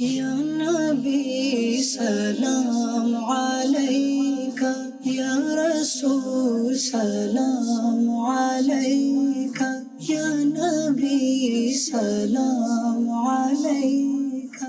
یا نبی سلام علیکہ، یا رسول سلام علیکہ، یا نبی سلام علیکہ۔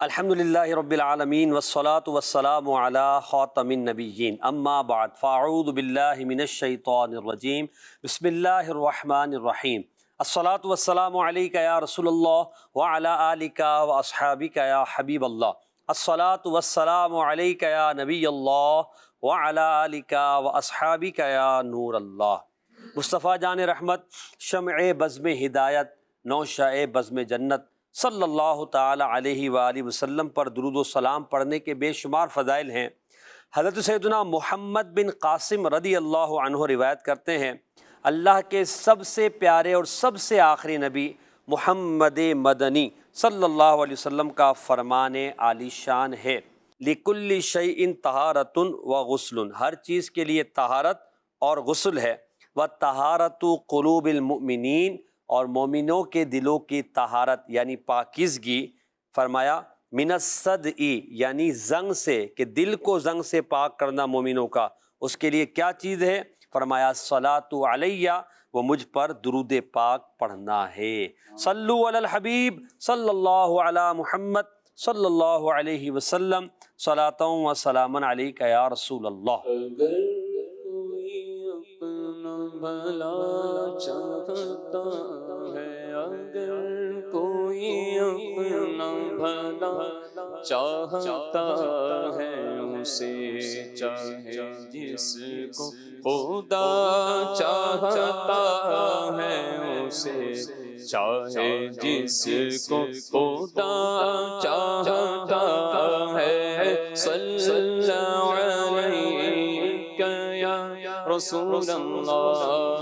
الحمدللہ رب العالمین والصلاة والسلام علی خاتم النبیین، اما بعد فاعوذ باللہ من الشیطان الرجیم، بسم اللہ الرحمن الرحیم۔ الصلاة والسلام علیکہ یا رسول اللہ وعلی آلکہ واصحابکہ یا حبیب اللہ۔ الصلاة والسلام علیکہ یا نبی اللہ وعلی آلکہ واصحابکہ یا نور اللہ۔ مصطفیٰ جان رحمت، شمع بزم ہدایت، نوشہ بزم جنت، صلی اللہ تعالی علیہ وآلہ وسلم پر درود و سلام پڑھنے کے بے شمار فضائل ہیں۔ حضرت سیدنا محمد بن قاسم رضی اللہ عنہ روایت کرتے ہیں، اللہ کے سب سے پیارے اور سب سے آخری نبی محمد مدنی صلی اللہ علیہ وسلم کا فرمان عالی شان ہے، لِكُلِّ شَيْءٍ طَہَارَةٌ وَغُسْلٌ، ہر چیز کے لیے طہارت اور غسل ہے، وَطَہَارَةُ قُلُوبِ الْمُؤْمِنِينَ، اور مومنوں کے دلوں کی طہارت یعنی پاکیزگی۔ فرمایا من الصدع، یعنی زنگ سے، کہ دل کو زنگ سے پاک کرنا مومنوں کا، اس کے لیے کیا چیز ہے؟ فرمایا الصلاۃ علیہ، وہ مجھ پر درود پاک پڑھنا ہے۔ صلو علی الحبیب صلی اللہ علی محمد صلی اللہ علیہ وسلم، صلاۃ و سلاما علیک یا رسول اللہ۔ اگر کوئی اپنا بھلا چاہتا ہے، اگر کوئی اپنا بھلا چاہتا ہے، اسے چاہے جس کو خدا چاہتا ہے، اسے چاہے جس کو خدا چاہتا ہے، صلی اللہ علیکہ یا رسول اللہ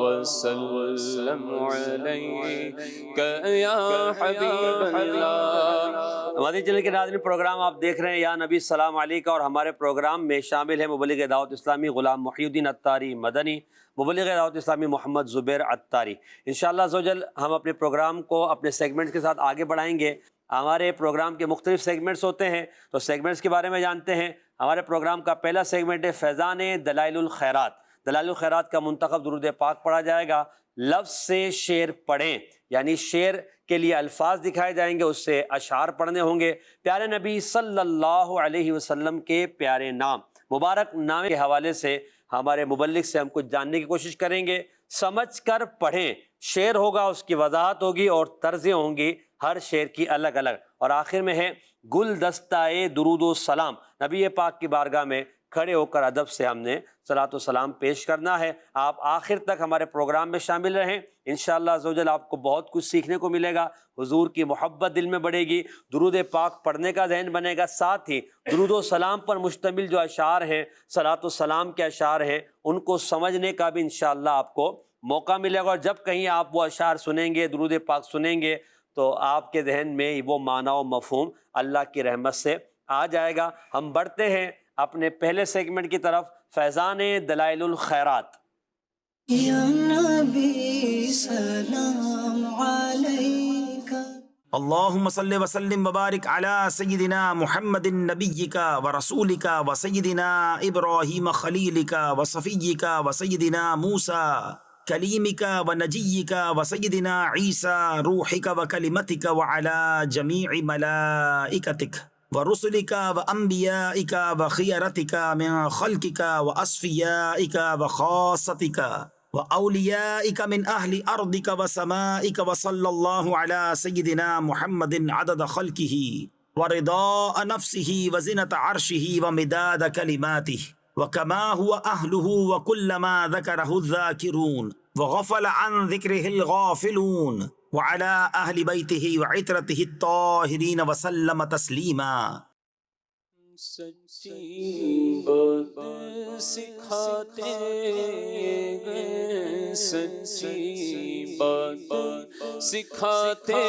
وسلم علیکہ یا حبیب اللہ۔ مدنی چینل کے ناظرین، پروگرام آپ دیکھ رہے ہیں یا نبی السلام علیکہ، اور ہمارے پروگرام میں شامل ہے مبلغ دعوت اسلامی غلام محی الدین عطاری مدنی، مبلغ دعوت اسلامی محمد زبیر عطاری۔ انشاءاللہ عزوجل ہم اپنے پروگرام کو اپنے سیگمنٹ کے ساتھ آگے بڑھائیں گے۔ ہمارے پروگرام کے مختلف سیگمنٹس ہوتے ہیں، تو سیگمنٹس کے بارے میں جانتے ہیں۔ ہمارے پروگرام کا پہلا سیگمنٹ ہے فیضان دلائل الخیرات۔ دلائل الخیرات کا منتخب درود پاک پڑھا جائے گا، لفظ سے شعر پڑھیں، یعنی شعر کے لیے الفاظ دکھائے جائیں گے، اس سے اشعار پڑھنے ہوں گے۔ پیارے نبی صلی اللہ علیہ وسلم کے پیارے نام مبارک نام کے حوالے سے ہمارے مبلغ سے ہم کچھ جاننے کی کوشش کریں گے۔ سمجھ کر پڑھیں، شعر ہوگا، اس کی وضاحت ہوگی اور طرزیں ہوں گی ہر شعر کی الگ الگ۔ اور آخر میں ہے گلدستہ درود و سلام، نبی پاک کی بارگاہ میں کھڑے ہو کر ادب سے ہم نے صلاۃ و سلام پیش کرنا ہے۔ آپ آخر تک ہمارے پروگرام میں شامل رہیں، انشاءاللہ عزوجل آپ کو بہت کچھ سیکھنے کو ملے گا، حضور کی محبت دل میں بڑھے گی، درود پاک پڑھنے کا ذہن بنے گا، ساتھ ہی درود و سلام پر مشتمل جو اشعار ہیں، صلاۃ و سلام کے اشعار ہیں، ان کو سمجھنے کا بھی انشاءاللہ آپ کو موقع ملے گا۔ اور جب کہیں آپ وہ اشعار سنیں گے، درود پاک سنیں گے، تو آپ کے ذہن میں وہ معنی و مفہوم اللہ کی رحمت سے آ جائے گا۔ ہم بڑھتے ہیں اپنے پہلے سیگمنٹ کی طرف، فیضان دلائل الخیرات۔ یا نبی سلام علیکہ۔ اللہم صلی وسلم وبارک علی سیدنا محمد نبیک ورسولک وسیدنا ابراہیم خلیلک وصفیک وسیدنا موسیٰ کلیمک ونجیک وسیدنا عیسیٰ روحک وکلمتک وعلی جمیع ملائکتک ورسلک وانبیائک وخیرتک من خلقک واصفیائک وخاصتک وأوليائك من أهل أرضك وسمائك وصلى الله على سيدنا محمد عدد خلقه ورضاء نفسه وزنة عرشه ومداد كلماته وكما هو أهله وكلما ذكره الذاكرون وغفل عن ذكره الغافلون وعلى أهل بيته وعترته الطاهرين وسلم تسليما۔ سچی بات سکھاتے گئے، سچی بات سکھاتے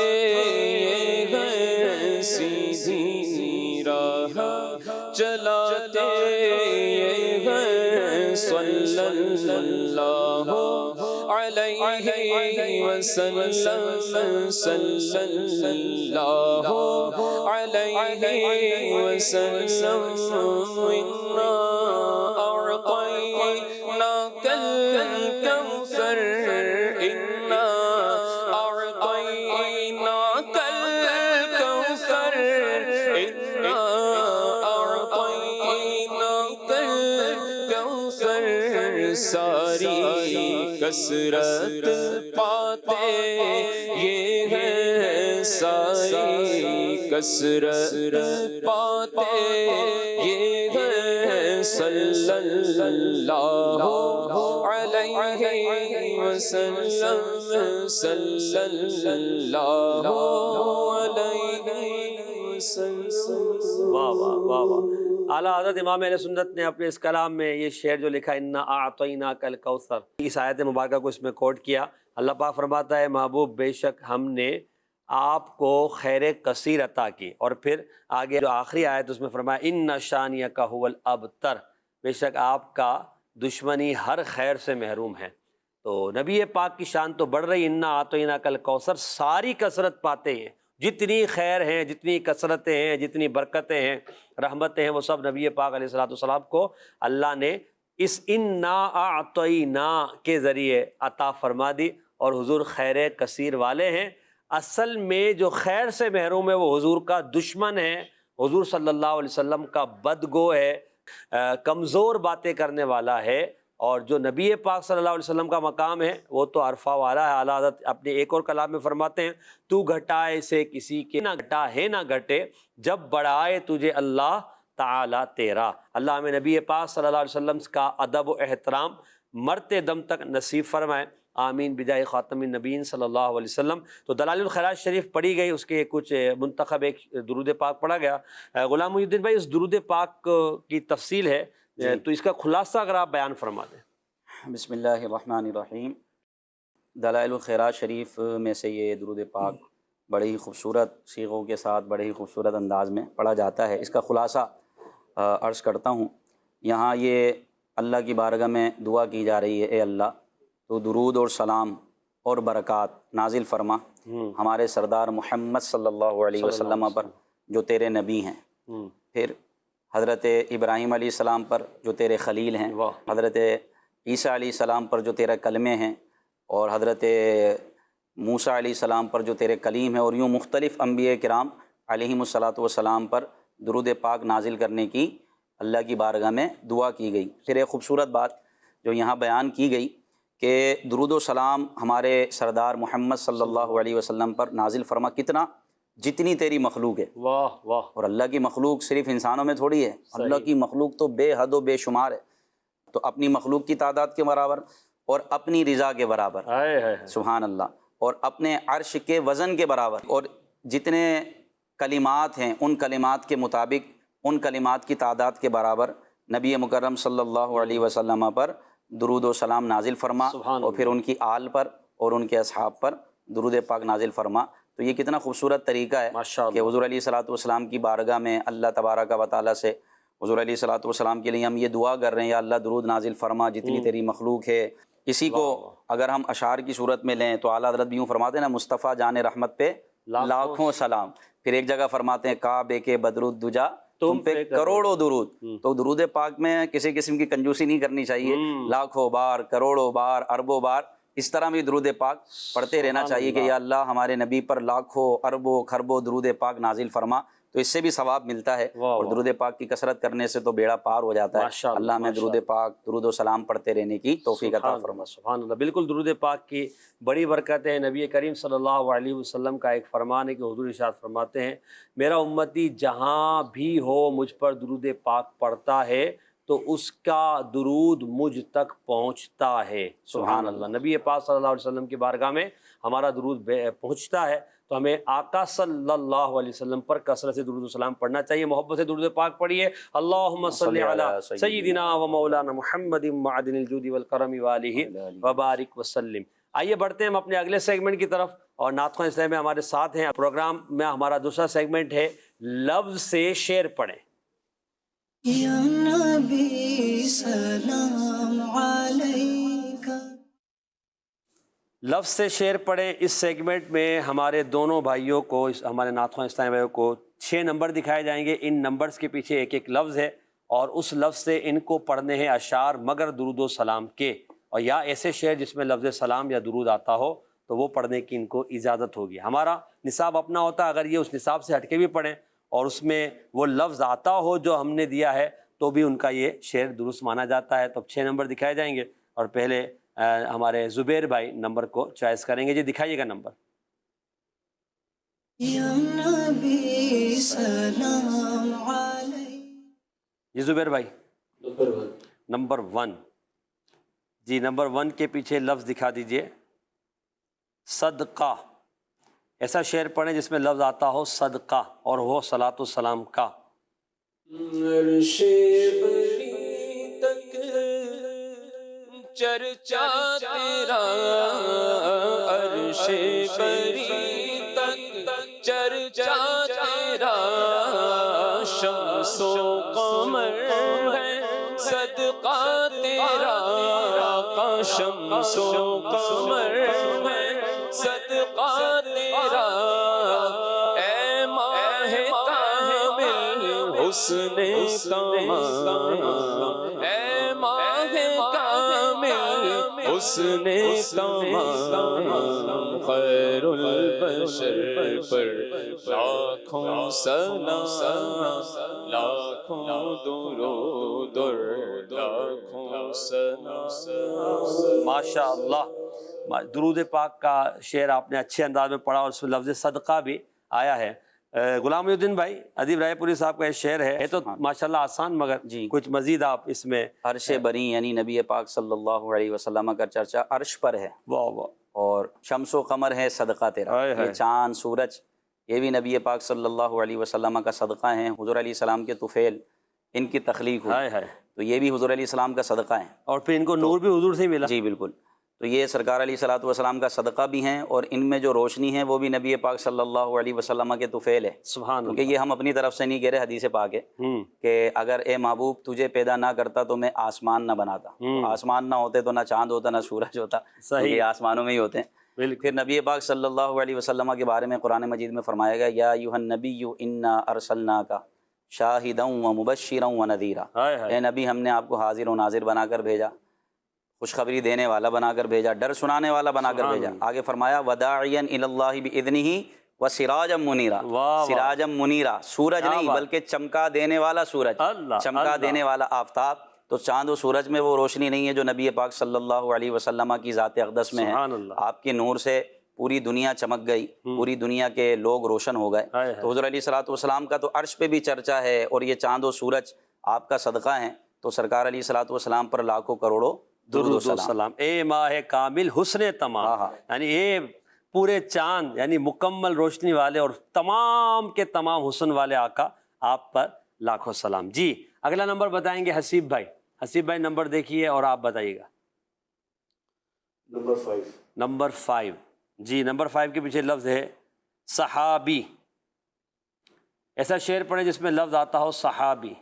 گئے، سیدھی راہ چلاتے گئے، صلی اللہ علیہ وسلم، صلی اللہ علیہ وسلم انا اعطیناک الکوثر انا اعطیناک الکوثر انا اعطیناک الکوثر ساری کثرت پاتے یہ ہے ساری کثرت پاتے یہ ہے صلی اللہ علیہ وسلم صلی اللہ علیہ وسلم۔ واہ واہ واہ واہ۔ اعلیٰ حضرت امام اہل سنت نے اپنے اس کلام میں یہ شعر جو لکھا انا اعطیناک الکوثر، اس آیت مبارکہ کو اس میں کوٹ کیا۔ اللہ پاک فرماتا ہے محبوب بے شک ہم نے آپ کو خیر کثیر عطا کی، اور پھر آگے جو آخری آیت اس میں فرمایا ان شانیک هو الابتر، بے شک آپ کا دشمنی ہر خیر سے محروم ہے۔ تو نبی پاک کی شان تو بڑھ رہی، انا اعطیناک الکوثر، ساری کثرت پاتے ہیں، جتنی خیر ہیں، جتنی کثرتیں ہیں، جتنی برکتیں ہیں، رحمتیں ہیں، وہ سب نبی پاک علیہ الصلوۃ والسلام کو اللہ نے اس انا اعطینا کے ذریعے عطا فرما دی، اور حضور خیر کثیر والے ہیں۔ اصل میں جو خیر سے محروم ہے وہ حضور کا دشمن ہے، حضور صلی اللہ علیہ وسلم کا بدگو ہے، کمزور باتیں کرنے والا ہے، اور جو نبی پاک صلی اللہ علیہ وسلم کا مقام ہے وہ تو عرفہ والا ہے۔ اعلیٰ حضرت اپنے ایک اور کلام میں فرماتے ہیں تو گھٹائے سے کسی کے نہ گھٹا ہے نہ گھٹے، جب بڑھائے تجھے اللہ تعالی تیرا۔ اللہ ہمیں نبی پاک صلی اللہ علیہ وسلم کا ادب و احترام مرتے دم تک نصیب فرمائے، آمین بجائے خاتم النبیین صلی اللہ علیہ وسلم۔ تو دلائل الخیرات شریف پڑھی گئی، اس کے کچھ منتخب ایک درود پاک پڑھا گیا۔ غلام محی الدین بھائی، اس درود پاک کی تفصیل ہے تو اس کا خلاصہ اگر آپ بیان فرما دیں۔ بسم اللہ الرحمن الرحیم۔ دلائل الخیرات شریف میں سے یہ درود پاک بڑے ہی خوبصورت صیغوں کے ساتھ بڑے ہی خوبصورت انداز میں پڑھا جاتا ہے۔ اس کا خلاصہ عرض کرتا ہوں۔ یہاں یہ اللہ کی بارگاہ میں دعا کی جا رہی ہے، اے اللہ تو درود اور سلام اور برکات نازل فرما ہمارے سردار محمد صلی اللہ علیہ وسلم پر جو تیرے نبی ہیں، پھر حضرت ابراہیم علیہ السلام پر جو تیرے خلیل ہیں، حضرت عیسیٰ علیہ السلام پر جو تیرے کلمے ہیں، اور حضرت موسیٰ علیہ السلام پر جو تیرے کلیم ہیں، اور یوں مختلف انبیاء کرام علیہم الصلاۃ والسلام پر درود پاک نازل کرنے کی اللہ کی بارگاہ میں دعا کی گئی۔ پھر ایک خوبصورت بات جو یہاں بیان کی گئی کہ درود و سلام ہمارے سردار محمد صلی اللہ علیہ وسلم پر نازل فرما کتنا، جتنی تیری مخلوق ہے۔ واہ واہ۔ اور اللہ کی مخلوق صرف انسانوں میں تھوڑی ہے، اللہ کی مخلوق تو بے حد و بے شمار ہے، تو اپنی مخلوق کی تعداد کے برابر اور اپنی رضا کے برابر، سبحان اللہ، اور اپنے عرش کے وزن کے برابر، اور جتنے کلمات ہیں ان کلمات کے مطابق ان کلمات کی تعداد کے برابر نبی مکرم صلی اللہ علیہ وسلم پر درود و سلام نازل فرما، اور پھر ان کی آل پر اور ان کے اصحاب پر درود پاک نازل فرما۔ تو یہ کتنا خوبصورت طریقہ ہے کہ حضور علیہ الصلوۃ والسلام کی بارگاہ میں اللہ تبارک و تعالیٰ سے حضور علیہ الصلوۃ والسلام کے لیے ہم یہ دعا کر رہے ہیں، یا اللہ درود نازل فرما جتنی تیری مخلوق ہے۔ اسی کو اگر ہم اشعار کی صورت میں لیں تو اعلیٰ حضرت بھی یوں فرماتے ہیں نا، مصطفیٰ جان رحمت پہ لاکھوں سلام۔ پھر ایک جگہ فرماتے ہیں کعبے کے بدرالدجا تم پہ کروڑوں درود۔ تو درود پاک میں کسی قسم کی کنجوسی نہیں کرنی چاہیے، لاکھوں بار، کروڑوں بار، اربوں بار، اس طرح بھی درود پاک پڑھتے رہنا چاہیے کہ یا اللہ ہمارے نبی پر لاکھوں اربوں خربوں درود پاک نازل فرما، تو اس سے بھی ثواب ملتا ہے، اور درود پاک کی کثرت کرنے سے تو بیڑا پار ہو جاتا ہے۔ اللہ ہمیں درود پاک درود و سلام پڑھتے رہنے کی توفیق عطا فرما۔ سبحان اللہ، بالکل درود پاک کی بڑی برکت ہے۔ نبی کریم صلی اللہ علیہ وسلم کا ایک فرمان ہے کہ حضور ارشاد فرماتے ہیں میرا امتی جہاں بھی ہو مجھ پر درود پاک پڑھتا ہے تو اس کا درود مجھ تک پہنچتا ہے۔ سبحان اللہ، نبی پاک صلی اللہ علیہ وسلم کی بارگاہ میں ہمارا درود پہنچتا ہے، تو ہمیں آقا صلی اللہ علیہ وسلم پر کثرت سے درود و سلام پڑھنا چاہیے، محبت سے درود پاک پڑھیے۔ اللہم صلی علی سیدنا و مولانا محمد معدن الجود والکرم والہ وبارک وسلم۔ آئیے بڑھتے ہیں ہم اپنے اگلے سیگمنٹ کی طرف، اور نعت خواں اسلام میں ہمارے ساتھ ہیں۔ پروگرام میں ہمارا دوسرا سیگمنٹ ہے لفظ سے شعر پڑھیں۔ یا نبی سلام علیکہ۔ لفظ سے شعر پڑھیں، اس سیگمنٹ میں ہمارے دونوں بھائیوں کو، ہمارے نعت خواں اسلامی بھائیوں کو 6 نمبر دکھائے جائیں گے، ان نمبرز کے پیچھے ایک ایک لفظ ہے، اور اس لفظ سے ان کو پڑھنے ہیں اشعار مگر درود و سلام کے، اور یا ایسے شعر جس میں لفظ سلام یا درود آتا ہو تو وہ پڑھنے کی ان کو اجازت ہوگی۔ ہمارا نصاب اپنا ہوتا ہے، اگر یہ اس نصاب سے ہٹ کے بھی پڑھیں اور اس میں وہ لفظ آتا ہو جو ہم نے دیا ہے تو بھی ان کا یہ شعر درست مانا جاتا ہے۔ تو اب 6 نمبر دکھائے جائیں گے، اور پہلے ہمارے زبیر بھائی نمبر کو چوائس کریں گے۔ جی دکھائیے گا نمبر۔ یا نبی سلام علیک۔ جی زبیر بھائی نمبر 1۔ جی نمبر 1 کے پیچھے لفظ دکھا دیجئے، صدقہ۔ ایسا شعر پڑھیں جس میں لفظ آتا ہو صدقہ اور ہو صلاۃ والسلام کا۔ عرش بری تک چرچا تیرا، عرش بری تک چرچا تیرا، شمس و قمر ہے صدقہ تیرا، آقا شمس و قمر ہے صدقہ تیرا، اے ماہ کامل حسن تمام، اے ماہ کامل حسن تمام، خیر البشر پر لاکھوں سلام، لاکھوں درود اور لاکھوں سلام۔ ماشاء اللہ، درود پاک کا شعر آپ نے اچھے انداز میں پڑھا، اور اس میں لفظ صدقہ بھی آیا ہے۔ غلام محی الدین بھائی، ادیب رائے پوری صاحب کا یہ شعر ہے تو ماشاءاللہ آسان، مگر جی کچھ مزید آپ اس میں۔ عرش بری یعنی نبی پاک صلی اللہ علیہ وسلم کا چرچا عرش پر ہے، واہ واہ، اور شمس و قمر ہے صدقہ تیرا، یہ چاند سورج یہ بھی نبی پاک صلی اللہ علیہ وسلم کا صدقہ ہیں۔ حضور علیہ السلام کے طفیل ان کی تخلیق ہوئی تو یہ بھی حضور علیہ السلام کا صدقہ ہیں، اور پھر ان کو نور بھی حضور سے ہی ملا۔ جی بالکل، تو یہ سرکار علیہ الصلوۃ والسلام کا صدقہ بھی ہیں، اور ان میں جو روشنی ہے وہ بھی نبی پاک صلی اللہ علیہ وسلم کے طفیل ہے۔ سبحان کیونکہ یہ ہم اپنی طرف سے نہیں کہہ رہے، حدیث پاک ہے کہ اگر اے محبوب تجھے پیدا نہ کرتا تو میں آسمان نہ بناتا، آسمان نہ ہوتے تو نہ چاند ہوتا نہ سورج ہوتا، صحیح، یہ آسمانوں میں ہی ہوتے ہیں۔ پھر نبی پاک صلی اللہ علیہ وسلم کے بارے میں قرآن مجید میں فرمایا گیا، یا ایھا النبی انا ارسلناک شاہدا ومبشرا ونذیرا، اے نبی ہم نے آپ کو حاضر و ناظر بنا کر بھیجا، خوشخبری دینے والا بنا کر بھیجا، ڈر سنانے والا بنا کر بھیجا۔ آگے فرمایا وداعیا الی اللہ باذنہ وسراجا منیرا، سراجا منیرا، سورج نہیں بلکہ چمکا دینے والا سورج، چمکا دینے والا آفتاب۔ تو چاند و سورج میں وہ روشنی نہیں ہے جو نبی پاک صلی اللہ علیہ وسلم کی ذات اقدس میں ہے۔ آپ کے نور سے پوری دنیا چمک گئی، پوری دنیا کے لوگ روشن ہو گئے۔ تو حضور علیہ الصلوۃ والسلام کا تو عرش پہ بھی چرچا ہے، اور یہ چاند و سورج آپ کا صدقہ ہیں، تو سرکار علیہ الصلوۃ والسلام پر لاکھوں کروڑوں درود و سلام۔ اے ماہ کامل حسن تمام، یعنی اے پورے چاند یعنی مکمل روشنی والے اور تمام کے تمام حسن والے آقا، آپ پر لاکھوں سلام۔ جی اگلا نمبر بتائیں گے حسیب بھائی۔ حسیب بھائی نمبر دیکھیے اور آپ بتائیے گا۔ نمبر 5۔ جی نمبر 5 کے پیچھے لفظ ہے صحابی۔ ایسا شعر پڑھیں جس میں لفظ آتا ہو صحابی۔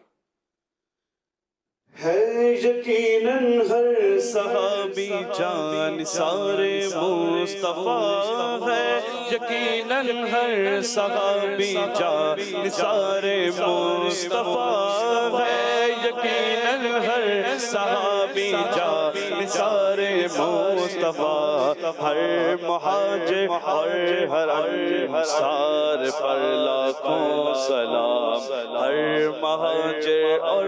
ہے یقیناً ہر صحابی جان سارے مصطفیٰ ہے، یقیناً ہر صحابی جان سارے مصطفیٰ ہے، یقیناً ہر صحابی جان سارے مصطفیٰ، ہر مہاجر اور ہر انصار پر لاکھوں سلام، ہر مہاجر اور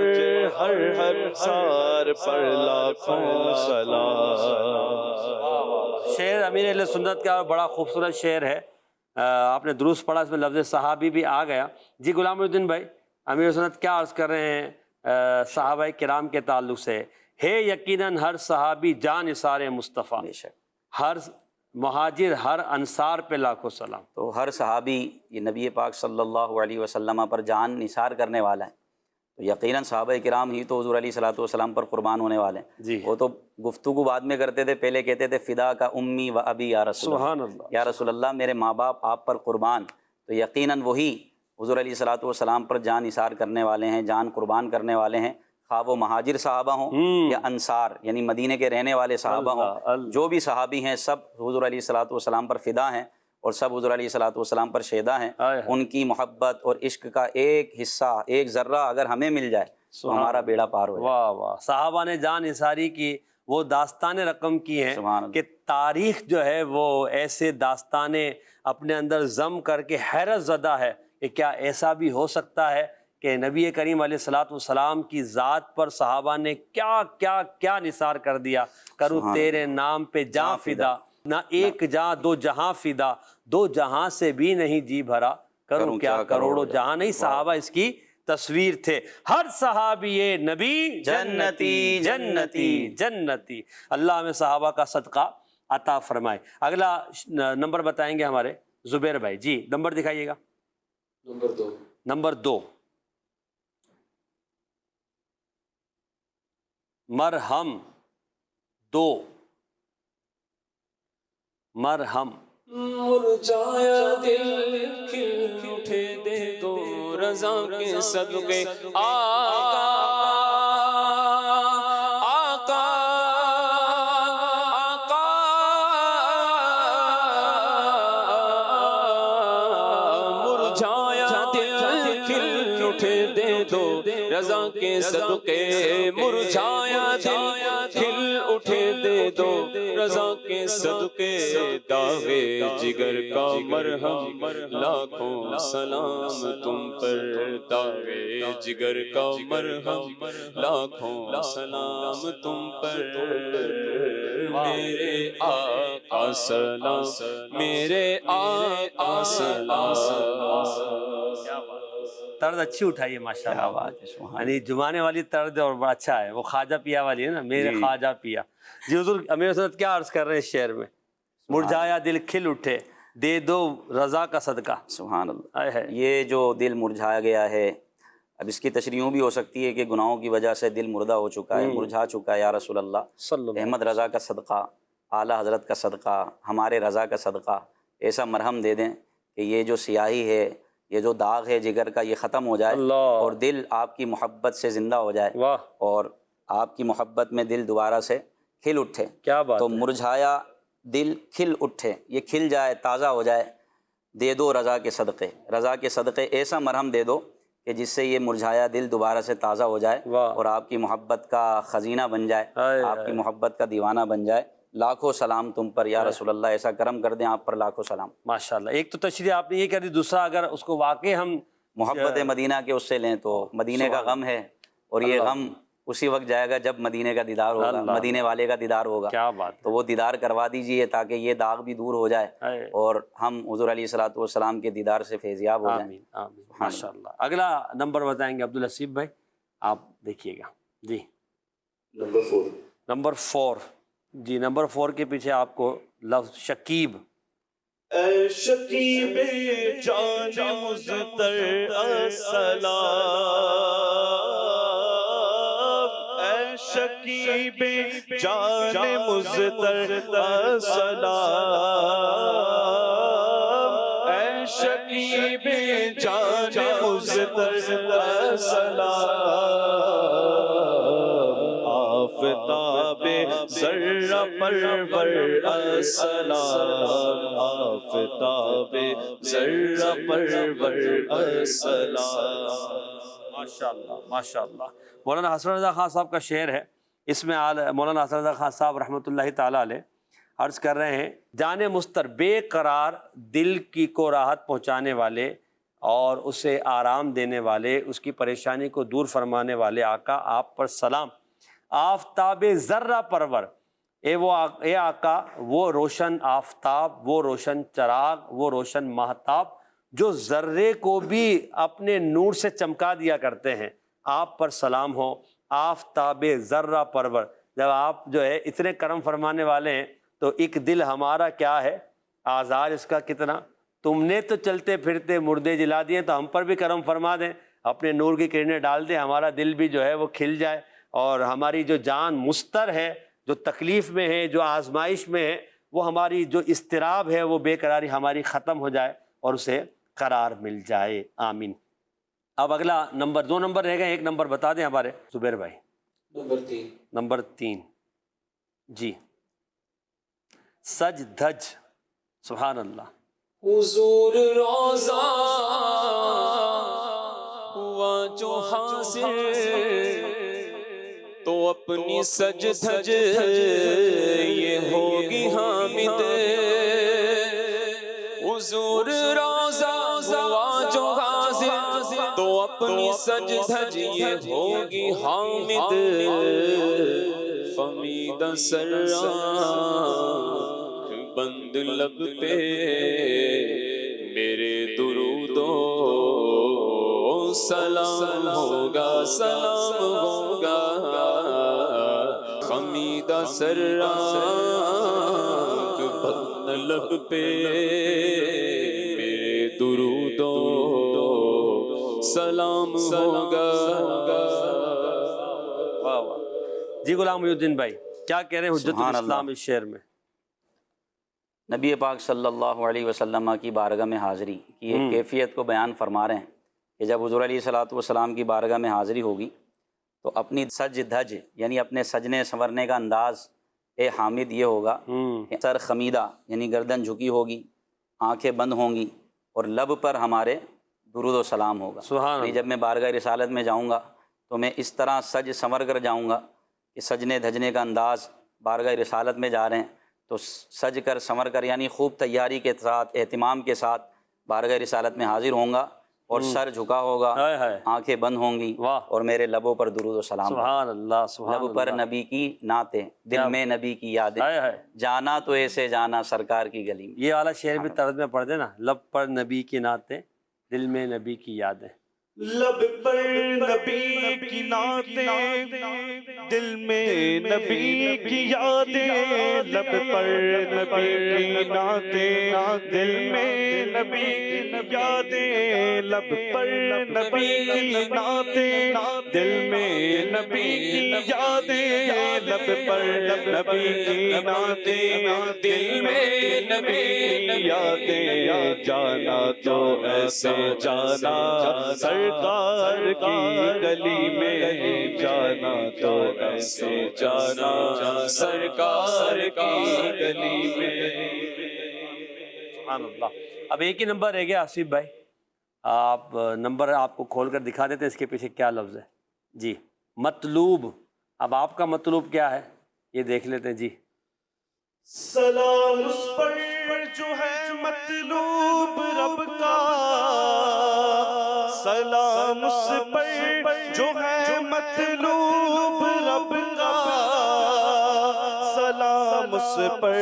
ہر انصار پر لاکھوں سلام۔ شعر امیر اہل سنت کا بڑا خوبصورت شعر ہے، آپ نے درست پڑھا، اس میں لفظ صحابی بھی آ گیا۔ جی غلام محی الدین بھائی، امیر سنت کیا عرض کر رہے ہیں صحابہ کرام کے تعلق سے؟ ہے یقیناً ہر صحابی جان نثار مصطفیٰ، ہر مہاجر ہر انصار پہ لاکھوں سلام۔ تو ہر صحابی یہ نبی پاک صلی اللہ علیہ وسلم پر جان نثار کرنے والا ہے، تو یقیناً صحابہ کرام ہی تو حضور علیہ الصلوۃ والسلام پر قربان ہونے والے ہیں۔ جی وہ تو گفتگو بعد میں کرتے تھے، پہلے کہتے تھے فدا کا امی و ابی یا رسول اللہ، سبحان اللہ، یا رسول اللہ میرے ماں باپ آپ پر قربان۔ تو یقیناً وہی حضور علیہ الصلوۃ والسلام پر جان نثار کرنے والے ہیں، جان قربان کرنے والے ہیں، خواہ وہ مہاجر صحابہ ہوں یا انصار یعنی مدینے کے رہنے والے صحابہ ہوں، جو بھی صحابی ہیں سب حضور علیہ الصلوۃ والسلام پر فدا ہیں، اور سب حضور علیہ الصلوۃ والسلام پر شیدا ہیں، آئے۔ ان کی محبت اور عشق کا ایک حصہ، ایک ذرہ اگر ہمیں مل جائے تو ہمارا بیڑا پار ہو جائے۔ واہ واہ، صحابہ نے جان نثاری کی، وہ داستان رقم کی ہیں سبحان اللہ۔ کہ تاریخ جو ہے وہ ایسے داستانیں اپنے اندر ضم کر کے حیرت زدہ ہے کہ کیا ایسا بھی ہو سکتا ہے کہ نبی کریم علیہ الصلوۃ والسلام کی ذات پر صحابہ نے کیا کیا کیا نثار کر دیا۔ کروں تیرے نام پہ جاں فدا، نہ ایک جاں دو جہاں فدا، دو جہاں سے بھی نہیں جی بھرا، کروں کیا کروڑوں جہاں نہیں۔ صحابہ اس کی تصویر تھے، ہر صحابی نبی جنتی جنتی جنتی۔ اللہ ہمیں صحابہ کا صدقہ عطا فرمائے۔ اگلا نمبر بتائیں گے ہمارے زبیر بھائی، جی نمبر دکھائیے گا۔ نمبر 2، مرہم 2، مرہم۔ مرجایا دل کھل اٹھے دے دو رضا کے صدقے، آقا آقا آقا، مرجایا دل کھل اٹھے دے دو رضا کے صدقے، مرجایا دل کھل اٹھے دے دو رضا کے صدقے، داغے جگر کا مرہم لاکھوں سلام تم پر، داغے جگر کا مرہم لاکھوں سلام تم پر، میرے آقا سلام، میرے آقا سلام۔ طرز اچھی اٹھائی ہے ماشاءاللہ، یعنی جمانے والی طرز اور بڑا اچھا ہے، وہ خواجہ پیا والی ہے نا، میرے خواجہ پیا۔ جی حضور امیر سنت کیا عرض کر رہے ہیں اس شعر میں؟ مرجھایا دل کھل اٹھے دے دو رضا کا صدقہ۔ سبحان اللہ۔ یہ جو دل مرجھایا گیا ہے، اب اس کی تشریح یوں بھی ہو سکتی ہے کہ گناہوں کی وجہ سے دل مردہ ہو چکا ہے، مرجھا چکا ہے۔ یا رسول اللہ، احمد رضا کا صدقہ، اعلیٰ حضرت کا صدقہ، ہمارے رضا کا صدقہ، ایسا مرہم دے دیں کہ یہ جو سیاہی ہے، یہ جو داغ ہے جگر کا، یہ ختم ہو جائے اور دل آپ کی محبت سے زندہ ہو جائے اور آپ کی محبت میں دل دوبارہ سے کھل اٹھے۔ کیا بات تو مرجھایا دل کھل اٹھے، یہ کھل جائے، تازہ ہو جائے، دے دو رضا کے صدقے، رضا کے صدقے ایسا مرہم دے دو کہ جس سے یہ مرجھایا دل دوبارہ سے تازہ ہو جائے اور آپ کی محبت کا خزینہ بن جائے، آپ کی محبت کا دیوانہ بن جائے۔ لاکھوں سلام تم پر یا رسول اللہ، ایسا کرم کر دیں آپ پر لاکھوں سلام۔ ماشاءاللہ، ایک تو تشریح آپ نے یہ کر دی، دوسرا اگر اس کو واقعی ہم محبت مدینہ کے اس سے لیں تو مدینے کا غم ہے، اور یہ غم اسی وقت جائے گا جب مدینے کا دیدار ہوگا، مدینے والے کا دیدار ہوگا۔ کیا بات، تو وہ دیدار کروا دیجئے تاکہ یہ داغ بھی دور ہو جائے اور ہم حضور علیہ الصلوۃ والسلام کے دیدار سے فیضیاب ہو جائیں۔ آمین آمین ماشاءاللہ۔ اگلا نمبر بتائیں گے عبدالحسیب بھائی، آپ دیکھیے گا جی۔ نمبر 4 جی، نمبر 4 کے پیچھے آپ کو لفظ شکیب۔ اے شکیب جان مزتر السلام، اے شکیب جان مزتر السلام، اے شکیب جان مزتر السلام، آفتاب ذرہ پرور السلام، آفتاب ذرہ پرور السلام۔ ماشاءاللہ ماشاءاللہ۔ مولانا حسن رضا خان صاحب کا شعر ہے، اس میں مولانا حسن رضا خان صاحب رحمۃ اللہ تعالیٰ علیہ عرض کر رہے ہیں، جان مستر بے قرار دل کی کو راحت پہنچانے والے اور اسے آرام دینے والے، اس کی پریشانی کو دور فرمانے والے آقا آپ پر سلام۔ آفتاب ذرہ پرور، اے آقا وہ روشن آفتاب، وہ روشن چراغ، وہ روشن ماہتاب جو ذرے کو بھی اپنے نور سے چمکا دیا کرتے ہیں، آپ پر سلام ہو۔ آفتاب ذرہ پرور، جب آپ جو ہے اتنے کرم فرمانے والے ہیں تو ایک دل ہمارا کیا ہے، آزار اس کا کتنا۔ تم نے تو چلتے پھرتے مردے جلا دیے، تو ہم پر بھی کرم فرما دیں، اپنے نور کی کرنیں ڈال دیں، ہمارا دل بھی جو ہے وہ کھل جائے اور ہماری جو جان مستر ہے، جو تکلیف میں ہے، جو آزمائش میں ہے، وہ ہماری جو اضطراب ہے، وہ بے قراری ہماری ختم ہو جائے اور اسے قرار مل جائے۔ آمین۔ اب اگلا نمبر 2 نمبر رہ گئے، ایک نمبر بتا دیں ہمارے زبیر بھائی۔ نمبر 3 جی، سج دھج، سبحان اللہ، حضور روزہ ہوا جو حاضر تو اپنی سج دھج یہ ہوگی حامد حضور روزہ ہوا جو حاضر تو اپنی سج دھج یہ ہوگی حامد خمیدہ سراخ بند لب پہ میرے درود و سلام ہوگا سلام ہوگا خمیدہ سراخ بند لب پہ میرے درود و سلام ہوگا. واہ واہ. جی غلام محی الدین بھائی کیا کہہ رہے ہیں حجت الاسلام اس شعر میں؟ نبی پاک صلی اللہ علیہ وسلم کی بارگاہ میں حاضری کی ایک کیفیت کو بیان فرما رہے ہیں کہ جب حضور علیہ السلام کی بارگاہ میں حاضری ہوگی تو اپنی سج دھج یعنی اپنے سجنے سنورنے کا انداز اے حامد یہ ہوگا کہ سر خمیدہ یعنی گردن جھکی ہوگی، آنکھیں بند ہوں گی اور لب پر ہمارے درود و سلام ہوگا. سبحان جب میں بارگاہ رسالت میں جاؤں گا تو میں اس طرح سج سنور کر جاؤں گا کہ سجنے دھجنے کا انداز بارگاہ رسالت میں جا رہے ہیں تو سج کر سنور کر یعنی خوب تیاری کے ساتھ اہتمام کے ساتھ بارگاہ رسالت میں حاضر ہوں گا اور سر جھکا ہوگا، آنکھیں بند ہوں گی اور میرے لبوں پر درود و سلام. سبحان اللہ. سبحان لب پر نبی کی نعتیں، دل میں نبی کی یادیں، جانا تو ایسے جانا سرکار کی گلی میں. یہ والا شعر بھی طرز میں پڑھ دے نا، لب پر نبی کی نعتیں دل میں نبی کی یادیں. لب پر نبی کی نعتیں دل میں نبی کی یادیں، لب پر نبی کی نعتیں دل میں نبی کی یادیں، لب پر نبی کی نعتیں دل میں نبی کی یادیں، لب پر نبی کی نعتیں دل میں نبی کی یادیں، جانا تو ایسے جانا سرکار کی گلی میں، جانا تو ایسے جانا سرکار کی گلی میں. سبحان اللہ. اب ایک ہی نمبر رہ گیا آصف بھائی، آپ نمبر آپ کو کھول کر دکھا دیتے ہیں اس کے پیچھے کیا لفظ ہے. جی مطلوب. اب آپ کا مطلوب کیا ہے یہ دیکھ لیتے ہیں. جی سلام اس پر جو ہے مطلوب رب کا، سلام اس پر جو ہے مطلوب رب کا، سلام اس پر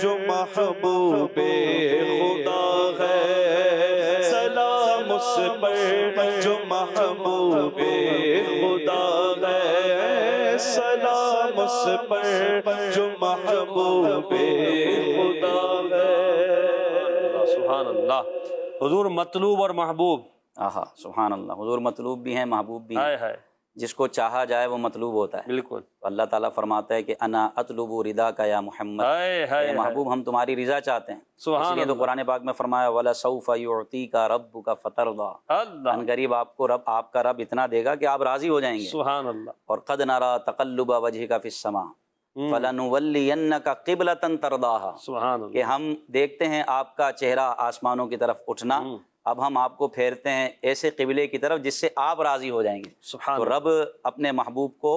جو محبوب خدا ہے، سلام اس پر جو محبوب خدا ہے، سلام اس پر جو محبوب خدا ہے. سبحان اللہ. حضور مطلوب اور محبوب. آہا سبحان اللہ. حضور مطلوب بھی ہیں محبوب بھی ہائے ہیں. ہائے. جس کو چاہا جائے وہ مطلوب ہوتا ہے. بالکل. تو اللہ تعالیٰ فرماتا ہے کہ انا اطلب رضا کا یا محمد، اے محبوب ہم تمہاری رضا چاہتے ہیں. اس لیے تو قرآن پاک میں فرمایا وَلَسَوْفَ يُعْطِيكَ رَبُّكَ فَتَرْضَىٰ، ان قریب آپ کا رب اتنا دے گا کہ آپ راضی ہو جائیں گے. سبحان اللہ. اور قد نرى تقلب وجهك في السماء فَلَنُوَلِّيَنَّكَ قِبْلَةً تَرْضَاهَا، سبحان اللہ. کہ ہم دیکھتے ہیں آپ کا چہرہ آسمانوں کی طرف اٹھنا، اب ہم آپ کو پھیرتے ہیں ایسے قبلے کی طرف جس سے آپ راضی ہو جائیں گے. تو رب اپنے محبوب کو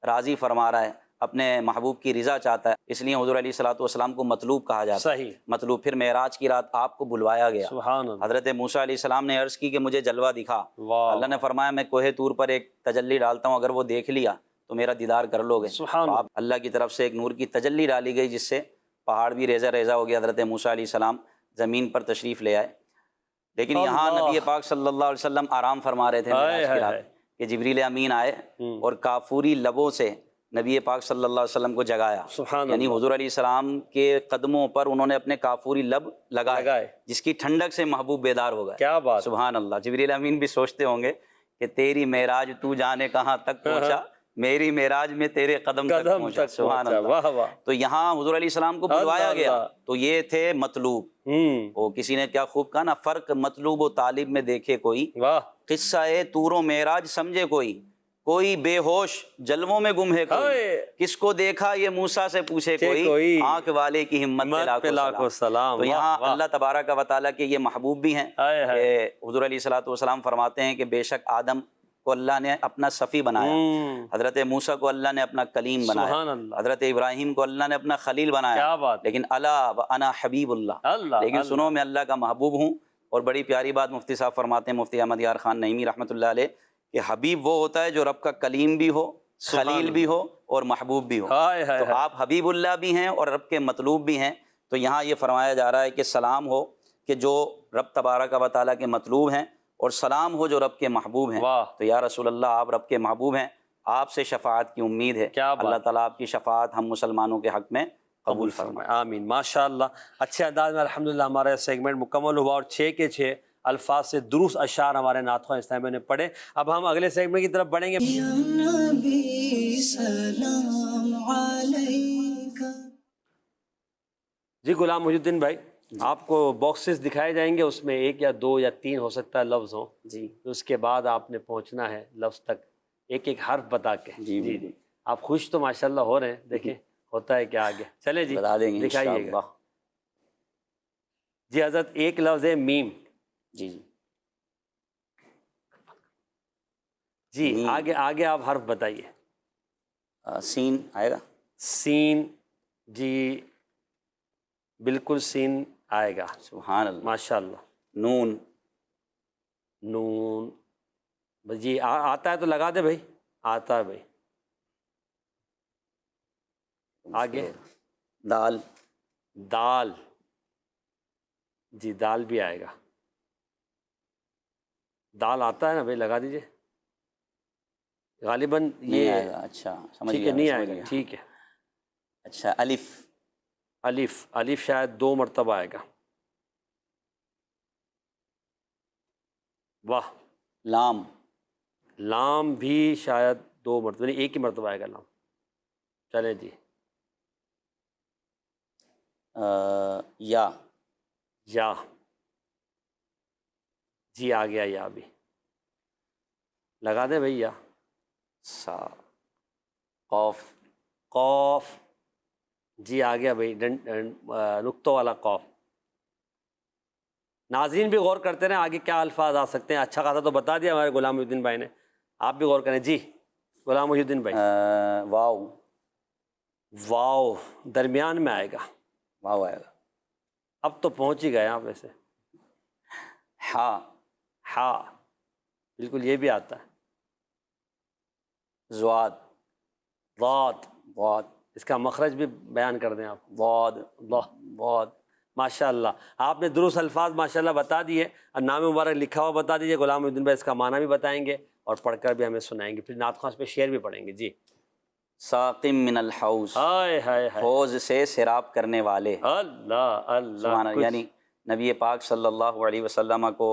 راضی فرما رہا ہے، اپنے محبوب کی رضا چاہتا ہے، اس لیے حضور علیہ السلام کو مطلوب کہا جاتا ہے. صحیح. مطلوب. پھر معراج کی رات آپ کو بلوایا گیا. سبحان اللہ. حضرت موسیٰ علیہ السلام نے عرض کی کہ مجھے جلوہ دکھا. اللہ نے فرمایا میں کوہ طور پر ایک تجلی ڈالتا ہوں، اگر وہ دیکھ لیا تو میرا دیدار کر لو گے. آپ اللہ کی طرف سے ایک نور کی تجلی ڈالی گئی جس سے پہاڑ بھی ریزہ ریزہ ہو گیا. حضرت موسیٰ علیہ السلام زمین پر تشریف لے آئے. لیکن یہاں نبی پاک صلی اللہ علیہ وسلم آرام فرما رہے تھے معراج کی رات کہ جبریل امین آئے اور کافوری لبوں سے نبی پاک صلی اللہ علیہ وسلم کو جگایا. یعنی حضور علیہ السلام کے قدموں پر انہوں نے اپنے کافوری لب لگائے جس کی ٹھنڈک سے محبوب بیدار ہو گئے. کیا بات. سبحان اللہ. جبریل امین بھی سوچتے ہوں گے کہ تیری معراج تو جانے کہاں تک پہنچا، میری معراج میں تیرے قدم تک پہنچا. سبحان اللہ. تو یہاں حضور علیہ السلام کو بلوایا گیا تو یہ تھے مطلوب. وہ کسی نے کیا خوب کہا نا، فرق مطلوب و طالب میں دیکھے کوئی، قصہ طور و معراج سمجھے کوئی، کوئی بے ہوش جلووں میں گم ہے کوئی، کس کو دیکھا یہ موسیٰ سے پوچھے کوئی، آنکھ والے کی ہمت پہ لاکھوں سلام۔ تو یہاں اللہ تبارک و تعالیٰ کے یہ محبوب بھی ہیں کہ حضور علیہ الصلوۃ والسلام فرماتے ہیں کہ بے شک آدم کو اللہ نے اپنا صفی بنایا، حضرت موسیٰ کو اللہ نے اپنا کلیم بنایا، حضرت ابراہیم کو اللہ نے اپنا خلیل بنایا، لیکن الا وانا حبیب اللہ، لیکن سنو میں اللہ کا محبوب ہوں۔ اور بڑی پیاری بات مفتی صاحب فرماتے ہیں، مفتی احمد یار خان نعیمی رحمۃ اللہ علیہ، کہ حبیب وہ ہوتا ہے جو رب کا کلیم بھی ہو، خلیل بھی ہو اور محبوب بھی ہو۔ تو آپ حبیب اللہ بھی ہیں اور رب کے مطلوب بھی ہیں۔ تو یہاں یہ فرمایا جا رہا ہے کہ سلام ہو کہ جو رب تبارک و تعالیٰ کے مطلوب ہیں، اور سلام ہو جو رب کے محبوب ہیں۔ تو یا رسول اللہ آپ رب کے محبوب ہیں، آپ سے شفاعت کی امید ہے، اللہ تعالیٰ آپ کی شفاعت ہم مسلمانوں کے حق میں قبول فرمائے، آمین۔ ماشاءاللہ، اچھے انداز میں الحمدللہ ہمارا سیگمنٹ مکمل ہوا، اور 6 کے 6 الفاظ سے درست اشعار ہمارے نعت خواہ اسلامیہ نے پڑھے۔ اب ہم اگلے سیگمنٹ کی طرف بڑھیں گے۔ یا نبی سلام علیکہ۔ جی غلام محی الدین بھائی، آپ کو باکسز دکھائے جائیں گے، اس میں 1 یا 2 یا 3 ہو سکتا ہے لفظ ہوں جی، اس کے بعد آپ نے پہنچنا ہے لفظ تک ایک ایک حرف بتا کے۔ جی آپ خوش تو ماشاءاللہ ہو رہے ہیں، دیکھیں ہوتا ہے کیا آگے، چلے جی بتا دیں گے دکھائیے گا۔ انشاءاللہ۔ جی حضرت ایک لفظ ہے میم۔ جی جی جی آگے آپ حرف بتائیے۔ سین آئے گا؟ سین، جی بالکل سین آئے گا، سبحان اللہ، ماشاءاللہ۔ نون، نون، جی آتا ہے تو لگا دے بھائی، آتا ہے بھائی۔ آگے دال، دال، جی دال بھی آئے گا، دال آتا ہے نا بھائی، لگا دیجئے۔ غالباً نہیں آئے گا، اچھا سمجھ ٹھیک ہے، گیا، نہیں آئے گا، ٹھیک ہے۔ اچھا الف، الف، الف شاید 2 مرتبہ آئے گا۔ واہ، لام، لام بھی شاید 2 مرتبہ، نہیں 1 ہی مرتبہ آئے گا لام۔ چلیں جی، یا، یا، جی آ گیا یا بھی، لگا دیں بھائی یا۔ سا، قوف، قوف، جی آ گیا بھائی، نقطوں والا قوف۔ ناظرین بھی غور کرتے رہیں آگے کیا الفاظ آ سکتے ہیں، اچھا خاصا تو بتا دیا ہمارے غلام محی الدین بھائی نے، آپ بھی غور کریں۔ جی غلام محی الدین بھائی۔ واو، واو درمیان میں آئے گا، واو آئے گا۔ اب تو پہنچ ہی گئے آپ ویسے۔ ہا، ہا، بالکل یہ بھی آتا ہے۔ زواد، ضاد، ضاد، اس کا مخرج بھی بیان کر دیں آپ۔ ضاد، اللہ، ضاد، ماشاءاللہ آپ نے درست الفاظ ماشاءاللہ بتا دیے، اور نام مبارک لکھا ہوا بتا دیجیے۔ غلام محی الدین بھائی اس کا معنی بھی بتائیں گے اور پڑھ کر بھی ہمیں سنائیں گے، پھر نعت خواہ اس پہ شعر بھی پڑھیں گے۔ جی ساقم من الحوض، ہائے ہائے ہائے، حوض سے سیراب کرنے والے۔ اللہ اللہ، سبحان اللہ، یعنی نبی پاک صلی اللہ علیہ وسلم کو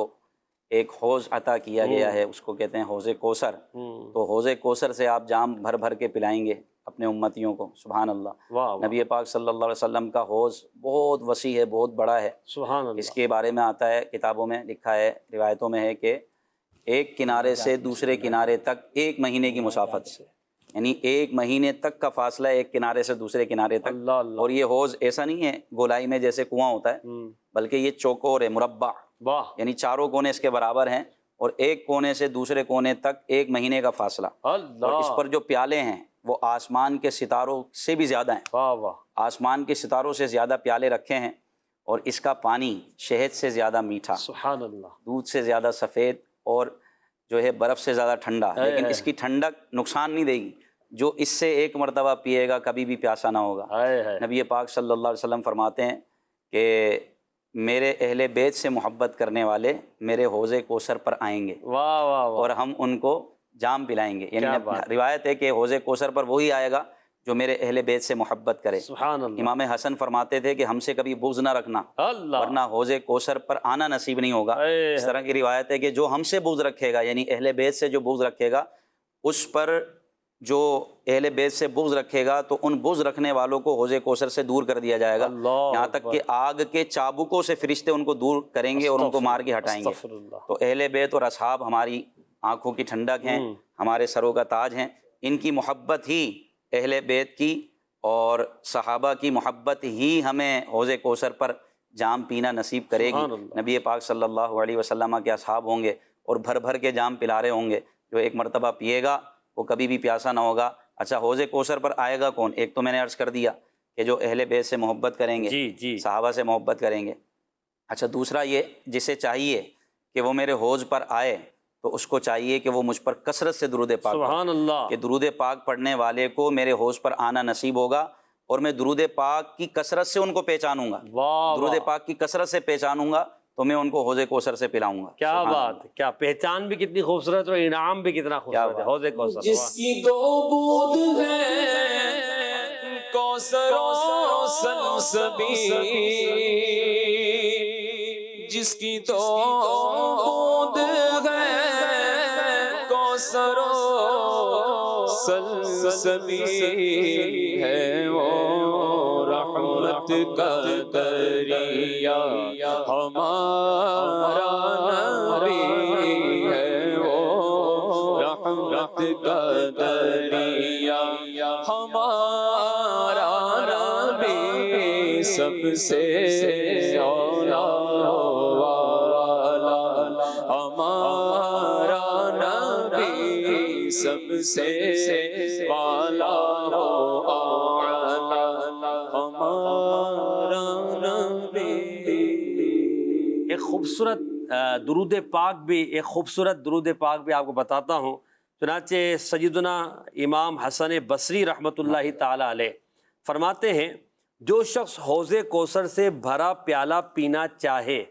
ایک حوض عطا کیا گیا ہے، اس کو کہتے ہیں حوض کوثر۔ تو حوض کوثر سے آپ جام بھر بھر کے پلائیں گے اپنے امتیوں کو، سبحان اللہ۔ واہ، نبی پاک صلی اللہ علیہ وسلم کا حوض بہت وسیع ہے، بہت بڑا ہے۔ سبحان اللہ۔ اس کے بارے میں آتا ہے، کتابوں میں لکھا ہے، روایتوں میں ہے کہ ایک کنارے سے دوسرے کنارے تک 1 مہینے کی مسافت سے، یعنی 1 مہینے تک کا فاصلہ ایک کنارے سے دوسرے کنارے تک۔ اللہ اللہ، اور یہ حوض ایسا نہیں ہے گولائی میں جیسے کنواں ہوتا ہے، بلکہ یہ چوکور ہے، مربع، واہ، یعنی چاروں کونے اس کے برابر ہیں، اور ایک کونے سے دوسرے کونے تک 1 مہینے کا فاصلہ۔ اللہ، اور اس پر جو پیالے ہیں وہ آسمان کے ستاروں سے بھی زیادہ ہیں، واہ واہ، آسمان کے ستاروں سے زیادہ پیالے رکھے ہیں، اور اس کا پانی شہد سے زیادہ میٹھا، سبحان اللہ، دودھ سے زیادہ سفید، اور جو ہے برف سے زیادہ ٹھنڈا، لیکن اس کی ٹھنڈک نقصان نہیں دے گی، جو اس سے 1 مرتبہ پیے گا کبھی بھی پیاسا نہ ہوگا۔ ہائے ہائے، نبی پاک صلی اللہ علیہ وسلم فرماتے ہیں کہ میرے اہل بیت سے محبت کرنے والے میرے حوض کوثر پر آئیں گے، واہ واہ واہ، اور ہم ان کو جام پلائیں گے۔ کیا یعنی بات، روایت ہے کہ حوض کوثر پر وہی آئے گا جو میرے اہل بیت سے محبت کرے۔ سبحان اللہ، امام حسن فرماتے تھے کہ ہم سے کبھی بغض نہ رکھنا، اللہ، ورنہ حوض کوثر پر آنا نصیب نہیں ہوگا۔ اے اس طرح کی روایت ہے کہ جو ہم سے بغض رکھے گا، یعنی اہل بیت سے جو بغض رکھے گا، اس پر جو اہل بیت سے بغض رکھے گا تو ان بغض رکھنے والوں کو حوض کوثر سے دور کر دیا جائے گا، اللہ یہاں تک کہ آگ کے چابکوں سے فرشتے ان کو دور کریں گے اور ان کو مار کے ہٹائیں گے۔ استغفر اللہ، تو اہل بیت اور اصحاب ہماری آنکھوں کی ٹھنڈک ہیں، ہمارے سروں کا تاج ہیں، ان کی محبت ہی اہل بیت کی اور صحابہ کی محبت ہی ہمیں حوض کوثر پر جام پینا نصیب کرے گی۔ نبی پاک صلی اللہ علیہ وسلم کے اصحاب ہوں گے اور بھر بھر کے جام پلا رہے ہوں گے، جو ایک مرتبہ پیے گا وہ کبھی بھی پیاسا نہ ہوگا۔ اچھا، حوض کوثر پر آئے گا کون؟ ایک تو میں نے عرض کر دیا کہ جو اہل بیت سے محبت کریں گے، صحابہ سے محبت کریں گے۔ اچھا، دوسرا یہ جسے چاہیے کہ وہ میرے حوض پر آئے تو اس کو چاہیے کہ وہ مجھ پر کثرت سے درود پاک سبحان اللہ، کہ درود پاک پڑھنے والے کو میرے حوض پر آنا نصیب ہوگا اور میں درود پاک کی کثرت سے ان کو پہچانوں گا۔ درود پاک کی کثرت سے پہچانوں گا تو میں ان کو حوض کوثر سے پلاؤں گا۔ کیا بات، کیا پہچان بھی کتنی خوبصورت اور انعام بھی کتنا خوبصورت ہے حوض کوثر۔ جس کی دو بود ہے کوثر و سلسبیل، جس کی دو بود ہے کوثر و سلسبیل، ہے وہ رحمت کا دریا ہمارا نبی، ہے وہ رحمت کا دریا ہمارا نبی، سب سے اولا والا ہمارا نبی، سب سے والا ہمارا نبی۔ ایک خوبصورت درود پاک بھی، ایک خوبصورت درود پاک بھی آپ کو بتاتا ہوں۔ چنانچہ سیدنا امام حسن بصری رحمۃ اللہ تعالی علیہ فرماتے ہیں، جو شخص حوض کوثر سے بھرا پیالہ پینا چاہے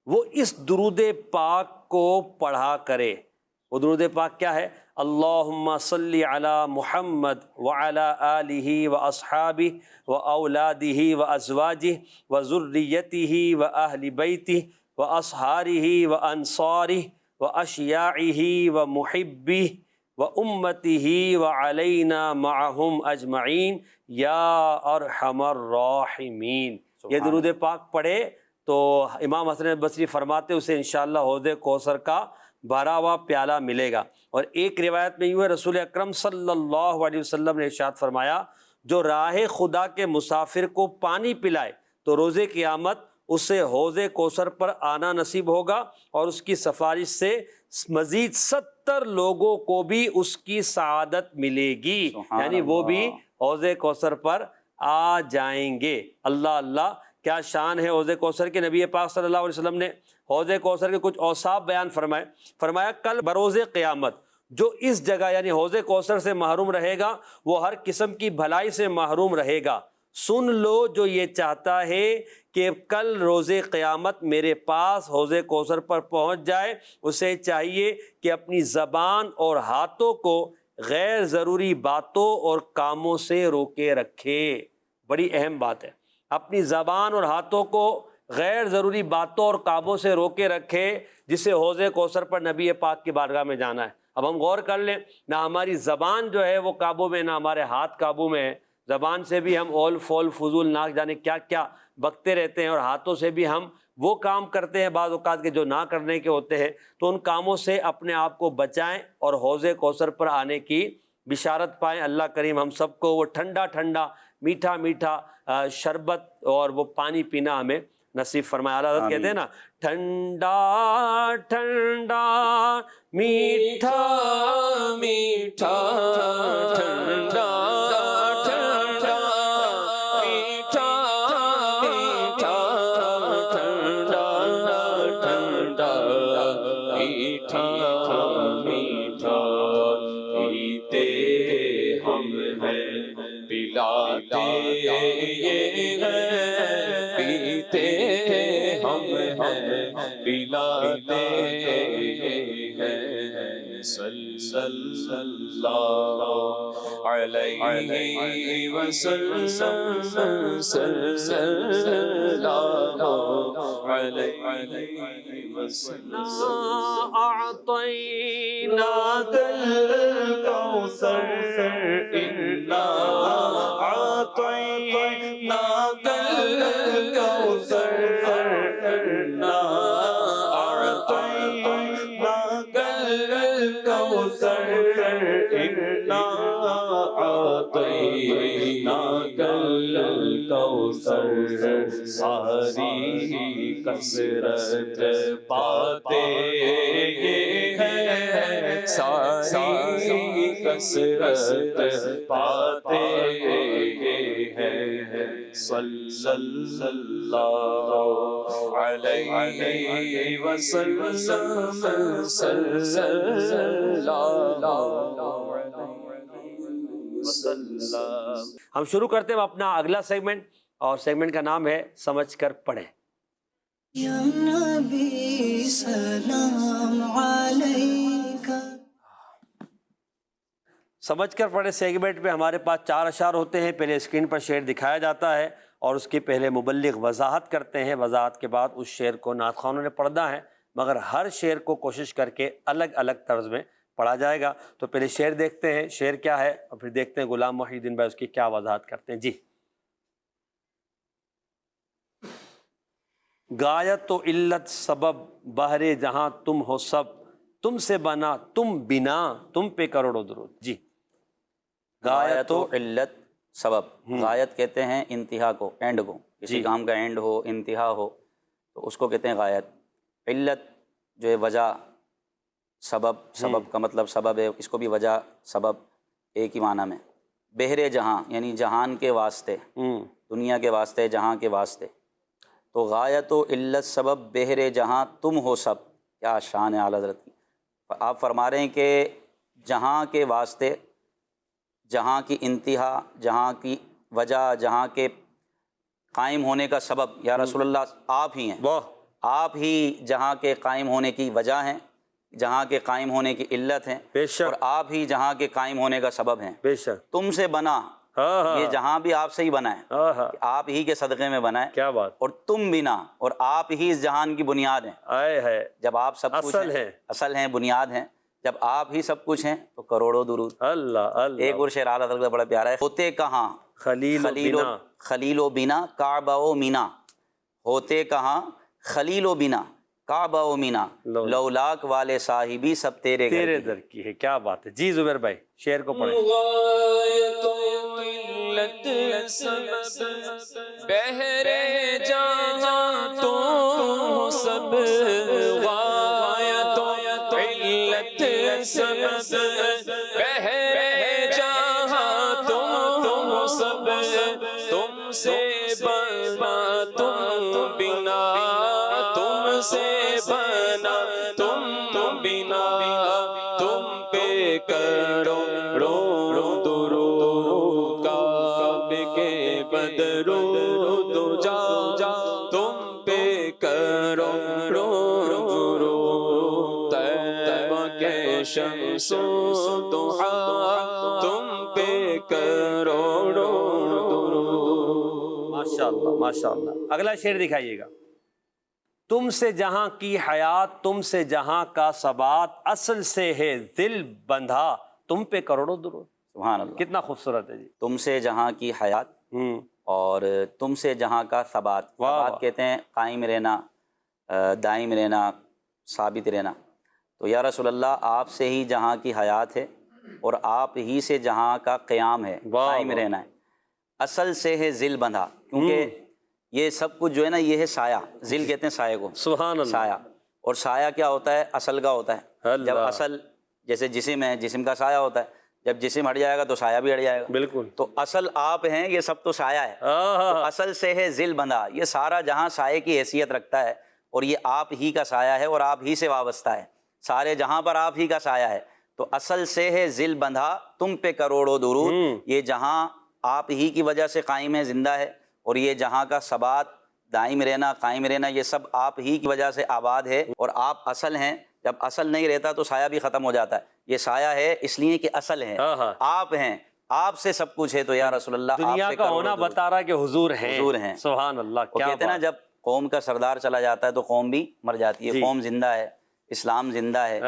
وہ اس درود پاک کو پڑھا کرے۔ وہ درود پاک کیا ہے؟ اللہم صلی علی محمد وعلی آلہ واصحابہ واولادہ وازواجہ وذریتہ واہل بیتہ واصہارہ وانصارہ واشیاعہ ومحبہ وامتہ وعلینا معہم اجمعین یا ارحم الراحمین۔ یہ درود پاک پڑھے تو امام حسن بصری فرماتے اسے انشاءاللہ حوض کوثر کا بھرا ہوا پیالہ ملے گا۔ اور ایک روایت میں یوں ہے، رسول اکرم صلی اللہ علیہ وسلم نے ارشاد فرمایا، جو راہ خدا کے مسافر کو پانی پلائے تو روز قیامت اسے حوض کوثر پر آنا نصیب ہوگا اور اس کی سفارش سے مزید 70 لوگوں کو بھی اس کی سعادت ملے گی، یعنی وہ بھی حوض کوثر پر آ جائیں گے۔ اللہ اللہ، کیا شان ہے حوض کوثر کے۔ نبی پاک صلی اللہ علیہ وسلم نے حوض کوثر کے کچھ اوصاف بیان فرمائے۔ فرمایا کل بروز قیامت جو اس جگہ یعنی حوض کوثر سے محروم رہے گا وہ ہر قسم کی بھلائی سے محروم رہے گا۔ سن لو جو یہ چاہتا ہے کہ کل روز قیامت میرے پاس حوض کوثر پر پہنچ جائے، اسے چاہیے کہ اپنی زبان اور ہاتھوں کو غیر ضروری باتوں اور کاموں سے روکے رکھے۔ بڑی اہم بات ہے، اپنی زبان اور ہاتھوں کو غیر ضروری باتوں اور کاموں سے روکے رکھے، جسے حوض کوثر پر نبی پاک کی بارگاہ میں جانا ہے۔ اب ہم غور کر لیں، نہ ہماری زبان جو ہے وہ قابو میں، نہ ہمارے ہاتھ قابو میں ہے۔ زبان سے بھی ہم اول فول فضول ناک جانے کیا کیا بکتے رہتے ہیں، اور ہاتھوں سے بھی ہم وہ کام کرتے ہیں بعض اوقات کے جو نہ کرنے کے ہوتے ہیں۔ تو ان کاموں سے اپنے آپ کو بچائیں اور حوض کوثر پر آنے کی بشارت پائیں۔ اللہ کریم ہم سب کو وہ ٹھنڈا ٹھنڈا میٹھا میٹھا شربت اور وہ پانی پینا ہمیں نصیب فرمائے۔ اعلیٰ حضرت کہتے ہیں نا، ٹھنڈا ٹھنڈا میٹھا میٹھا ٹھنڈا ٹھنڈا میٹھا میٹھا ٹھنڈا ٹھنڈا میٹھا میٹھا پیتے ہم ہیں پلاتے یہ ہیں، پیتے ہم ہیں پلاتے ہیں، صلی اللہ علیہ وسلم، صلی اللہ علیہ وسلم۔ أعطيناك الكوثر إنا أعطيناك الكوثر إنا أعطيناك الكوثر الکوثر انا اعطیناک الکوثر ساری کثرت باتیں یہ ہے ساری کثرت باتیں یہ ہے صلی اللہ علیہ وسلم صلی اللہ علیہ وسلم۔ ہم شروع کرتے ہیں اپنا اگلا سیگمنٹ، اور سیگمنٹ کا نام ہے سمجھ کر پڑھیں۔ یا نبی سلام علیکہ۔ سمجھ کر پڑھے سیگمنٹ میں ہمارے پاس 4 اشعار ہوتے ہیں۔ پہلے اسکرین پر شعر دکھایا جاتا ہے اور اس کے پہلے مبلغ وضاحت کرتے ہیں، وضاحت کے بعد اس شعر کو نعت خوانوں نے پڑھنا ہے، مگر ہر شعر کو کوشش کر کے الگ الگ طرز میں پڑھا جائے گا۔ تو پہلے شعر دیکھتے ہیں شعر کیا ہے، اور پھر دیکھتے ہیں غلام محی الدین بھائی اس کی کیا وضاحت کرتے ہیں۔ جی، غایت و علت سبب بہر جہاں تم ہو سب، تم سے بنا تم بنا تم پہ کروڑوں درود۔ جی، غایت و علت سبب، غایت کہتے ہیں انتہا کو، اینڈ کو، کسی کام کا اینڈ ہو، انتہا ہو تو اس کو کہتے ہیں غایت۔ علت جو ہے وجہ، سبب، سبب کا مطلب سبب ہے، اس کو بھی وجہ سبب ایک ہی معنی میں۔ بحر جہاں یعنی جہان کے واسطے، دنیا کے واسطے، جہاں کے واسطے۔ تو غایت و علت سبب بحر جہاں تم ہو سب، کیا شان ہے اعلیٰ حضرت کی۔ آپ فرما رہے ہیں کہ جہاں کے واسطے، جہاں کی انتہا، جہاں کی وجہ، جہاں کے قائم ہونے کا سبب یا رسول اللہ آپ ہی ہیں۔ آپ ہی جہاں کے قائم ہونے کی وجہ ہیں، جہاں کے قائم ہونے کی علت ہیں، اور آپ ہی جہاں کے قائم ہونے کا سبب ہیں۔ بے شک تم سے بنا، یہ جہاں بھی آپ سے ہی بنا ہے، آپ ہی کے صدقے میں بنا ہے۔ کیا بات، اور تم بنا، اور آپ ہی اس جہان کی بنیاد ہیں۔ آئے ہے، جب آپ سب کچھ ہیں، اصل ہیں، بنیاد ہیں، جب آپ ہی سب کچھ ہیں تو کروڑوں درود۔ اللہ اللہ۔ ایک اور شعر اعلیٰ حضرت کا بڑا پیارا ہے، ہوتے کہاں خلیل و بنا کعبہ و مینا، ہوتے کہاں خلیل و بنا کعبہ و مینا، لولاک والے صاحبی سب تیرے در کی ہے۔ کیا بات ہے۔ جی زبیر بھائی شعر کو پڑھیں۔ غایت و علت سبب بحر جہاں تم ہو سب، غایت و علت سبب بحر جہاں تم ہو سب، تم سے بنا تم بنا تم سے بنا تم بنا تم پہ کروڑوں درود، کعبے کے بدرود جا تم پہ کروڑوں درود، طیبہ کے شمس و ضحا تم پہ کروڑوں درود۔ ماشاءاللہ ماشاءاللہ۔ اگلا شعر دکھائیے گا۔ تم سے جہاں کی حیات، تم سے جہاں کا ثبات، اصل سے ہے دل بندھا تم پہ کروڑوں درود۔ سبحان اللہ، کتنا خوبصورت ہے جی۔ تم سے جہاں کی حیات اور تم سے جہاں کا ثبات، ثبات کہتے ہیں قائم رہنا، دائم رہنا، ثابت رہنا۔ تو یا رسول اللہ آپ سے ہی جہاں کی حیات ہے اور آپ ہی سے جہاں کا قیام ہے، قائم رہنا ہے۔ اصل سے ہے ذل بندھا، کیونکہ یہ سب کچھ جو ہے نا یہ ہے سایہ، ذل کہتے ہیں سایہ کو، سبحان اللہ۔ سایہ، اور سایہ کیا ہوتا ہے؟ اصل کا ہوتا ہے۔ جب اصل جیسے جسم ہے، جسم کا سایہ ہوتا ہے، جب جسم ہٹ جائے گا تو سایہ بھی ہٹ جائے گا۔ بالکل۔ تو اصل آپ ہیں، یہ سب تو سایہ ہے۔ تو اصل سے ہے ذل بندھا، یہ سارا جہاں سایہ کی حیثیت رکھتا ہے، اور یہ آپ ہی کا سایہ ہے اور آپ ہی سے وابستہ ہے، سارے جہاں پر آپ ہی کا سایہ ہے۔ تو اصل سے ہے ذل بندھا تم پہ کروڑوں درود، یہ جہاں آپ ہی کی وجہ سے قائم ہے، زندہ ہے، اور یہ جہاں کا ثبات، دائم رہنا، قائم رہنا، یہ سب آپ ہی کی وجہ سے آباد ہے، اور آپ اصل ہیں۔ جب اصل نہیں رہتا تو سایہ بھی ختم ہو جاتا ہے۔ یہ سایہ ہے اس لیے کہ اصل ہے، آپ ہیں، آپ سے سب کچھ ہے۔ تو یا رسول اللہ دنیا کا ہونا بتا رہا کہ حضور ہیں، حضور ہیں۔ سبحان اللہ۔ وہ کہتے ہیں نا جب قوم کا سردار چلا جاتا ہے تو قوم بھی مر جاتی ہے۔ قوم زندہ ہے، اسلام زندہ ہے،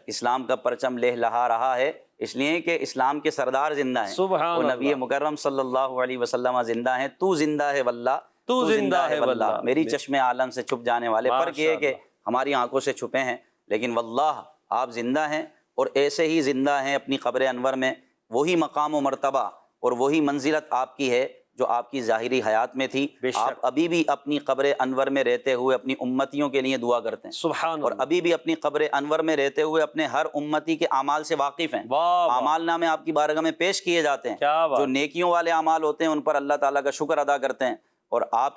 اسلام کا پرچم لہلہا رہا ہے، اس لیے کہ اسلام کے سردار زندہ ہیں، وہ نبی مکرم صلی اللہ علیہ وسلم زندہ ہیں۔ تو زندہ ہے واللہ، تو زندہ ہے واللہ، میری چشم عالم سے چھپ جانے والے۔ فرق یہ ہے کہ ہماری آنکھوں سے چھپے ہیں، لیکن واللہ آپ زندہ ہیں، اور ایسے ہی زندہ ہیں اپنی قبر انور میں، وہی مقام و مرتبہ اور وہی منزلت آپ کی ہے جو آپ کی ظاہری حیات میں تھی۔ آپ ابھی بھی اپنی قبر انور میں رہتے ہوئے اپنی امتیوں کے لیے دعا کرتے ہیں، سبحان اور ابھی بھی اپنی قبر انور میں رہتے ہوئے اپنے ہر امتی کے اعمال سے واقف ہیں۔ اعمال نامے آپ کی بارگاہ میں پیش کیے جاتے ہیں، جو نیکیوں والے اعمال ہوتے ہیں ان پر اللہ تعالیٰ کا شکر ادا کرتے ہیں، اور آپ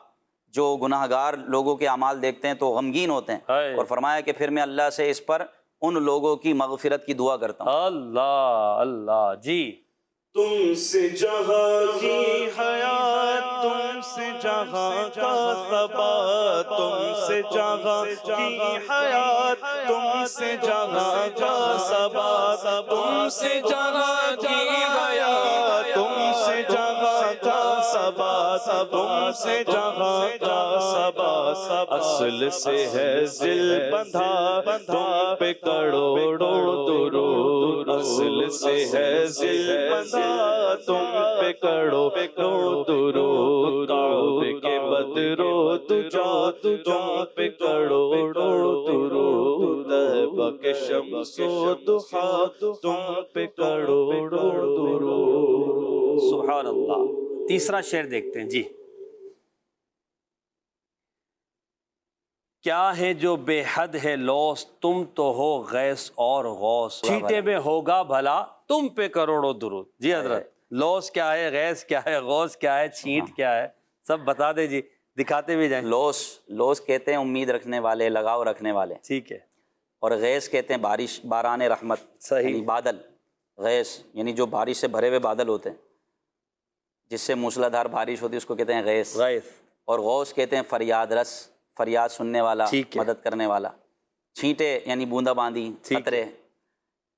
جو گناہ گار لوگوں کے اعمال دیکھتے ہیں تو غمگین ہوتے ہیں، اور فرمایا کہ پھر میں اللہ سے اس پر ان لوگوں کی مغفرت کی دعا کرتا ہوں۔ اللہ اللہ جی۔ تم سے جہاں کی حیات، تم سے جہاں کا ثبات، تم سے جہاں کی حیات، تم سے جہاں کا ثبات، تم سے جہاں کی حیات، تم سے جہاں کا ثبات، تم سے جہاں کا ثبات، اصل سے ہے ذل بندھا تم پہ کروڑوں درود، اصل سے ہے ذل بندھا تم پہ کروڑوں درود، کعبے کے بدرو دجا تم پہ کروڑوں درود، طیبہ کے شمس و ضحا تم پہ کروڑوں درود۔ سبحان اللہ۔ تیسرا شعر دیکھتے ہیں جی۔ کیا ہے جو بے حد ہے لوس، تم تو ہو غیث اور غوث، چھیٹے میں ہوگا بھلا تم پہ کروڑوں درود۔ جی حضرت، لوس کیا ہے، غیث کیا ہے، غوث کیا ہے، چھینٹ کیا ہے، سب بتا دیں جی، دکھاتے بھی جائیں۔ لوس کہتے ہیں امید رکھنے والے، لگاؤ رکھنے والے، ٹھیک ہے۔ اور غیث کہتے ہیں بارش، باران رحمت، یعنی بادل۔ غیث یعنی جو بارش سے بھرے ہوئے بادل ہوتے ہیں، جس سے موسلا دھار بارش ہوتی ہے اس کو کہتے ہیں غیث۔ اور غوث کہتے ہیں فریاد رس، فریاد سننے والا، مدد کرنے والا۔ چھینٹے یعنی بوندا باندی، قطرے۔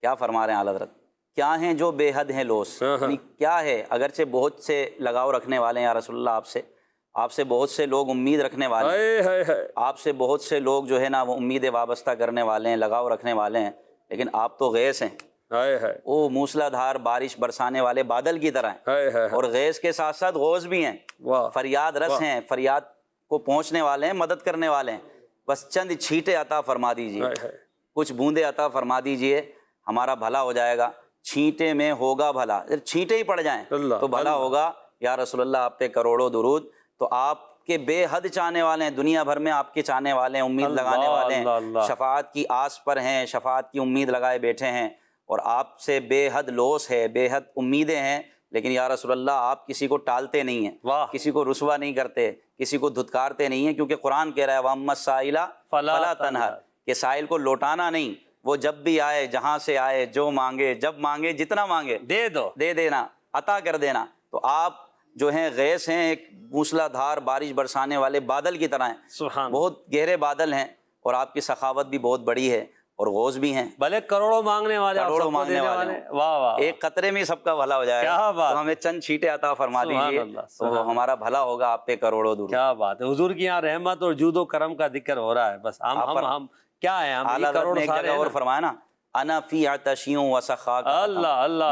کیا فرما رہے ہیں اعلیٰ حضرت؟ کیا ہیں جو بے حد ہیں لوس، یعنی کیا ہے، اگرچہ بہت سے لگاؤ رکھنے والے ہیں یا رسول اللہ آپ سے بہت سے لوگ امید رکھنے والے ہیں، آپ سے بہت سے لوگ جو ہے نا وہ امید وابستہ کرنے والے ہیں، لگاؤ رکھنے والے ہیں، لیکن آپ تو غیث ہیں، وہ موسلا دھار بارش برسانے والے بادل کی طرح ہیں، اور غیث کے ساتھ ساتھ غوث بھی ہیں، فریاد رس ہیں، فریاد کو پہنچنے والے ہیں، مدد کرنے والے ہیں۔ بس چند چھینٹے عطا فرما دیجئے، کچھ بوندے عطا فرما دیجئے، ہمارا بھلا ہو جائے گا۔ چھینٹے میں ہوگا بھلا، چھینٹے ہی پڑ جائیں تو بھلا ہوگا۔ یا رسول اللہ آپ پہ کروڑوں درود۔ تو آپ کے بے حد چاہنے والے ہیں، دنیا بھر میں آپ کے چاہنے والے ہیں، امید لگانے والے ہیں، شفاعت کی آس پر ہیں، شفاعت کی امید لگائے بیٹھے ہیں، اور آپ سے بے حد لوس ہے، بے حد امیدیں ہیں، لیکن یا رسول اللہ آپ کسی کو ٹالتے نہیں ہیں، کسی کو رسوا نہیں کرتے، کسی کو دھتکارتے نہیں ہیں، کیونکہ قرآن کہہ رہا ہے وَأَمَّا السَّائِلَ فَلَا تَنْهَرْ، کہ سائل کو لوٹانا نہیں، وہ جب بھی آئے، جہاں سے آئے، جو مانگے، جب مانگے، جتنا مانگے دے دینا، عطا کر دینا۔ تو آپ جو ہیں غیث ہیں، ایک موسلا دھار بارش برسانے والے بادل کی طرح ہیں، بہت گہرے بادل ہیں، اور آپ کی سخاوت بھی بہت بڑی ہے، اور غوث بھی ہیں، بھلے کروڑوں مانگنے والے، کروڑوں مانگنے والے ہیں۔ واہ واہ، ایک قطرے میں سب کا بھلا ہو جائے گا، تو ہمیں چند چھینٹے عطا فرما دیجئے تو ہمارا بھلا ہوگا، آپ پہ کروڑوں درود۔ کیا بات ہے، حضور کی یہاں رحمت اور جود و کرم کا ذکر ہو رہا ہے، بس ہم کیا ہیں، ہم اعلیٰ حضرت نے ایک جگہ اور فرمایا نا، انا فی عطشی و سخاک،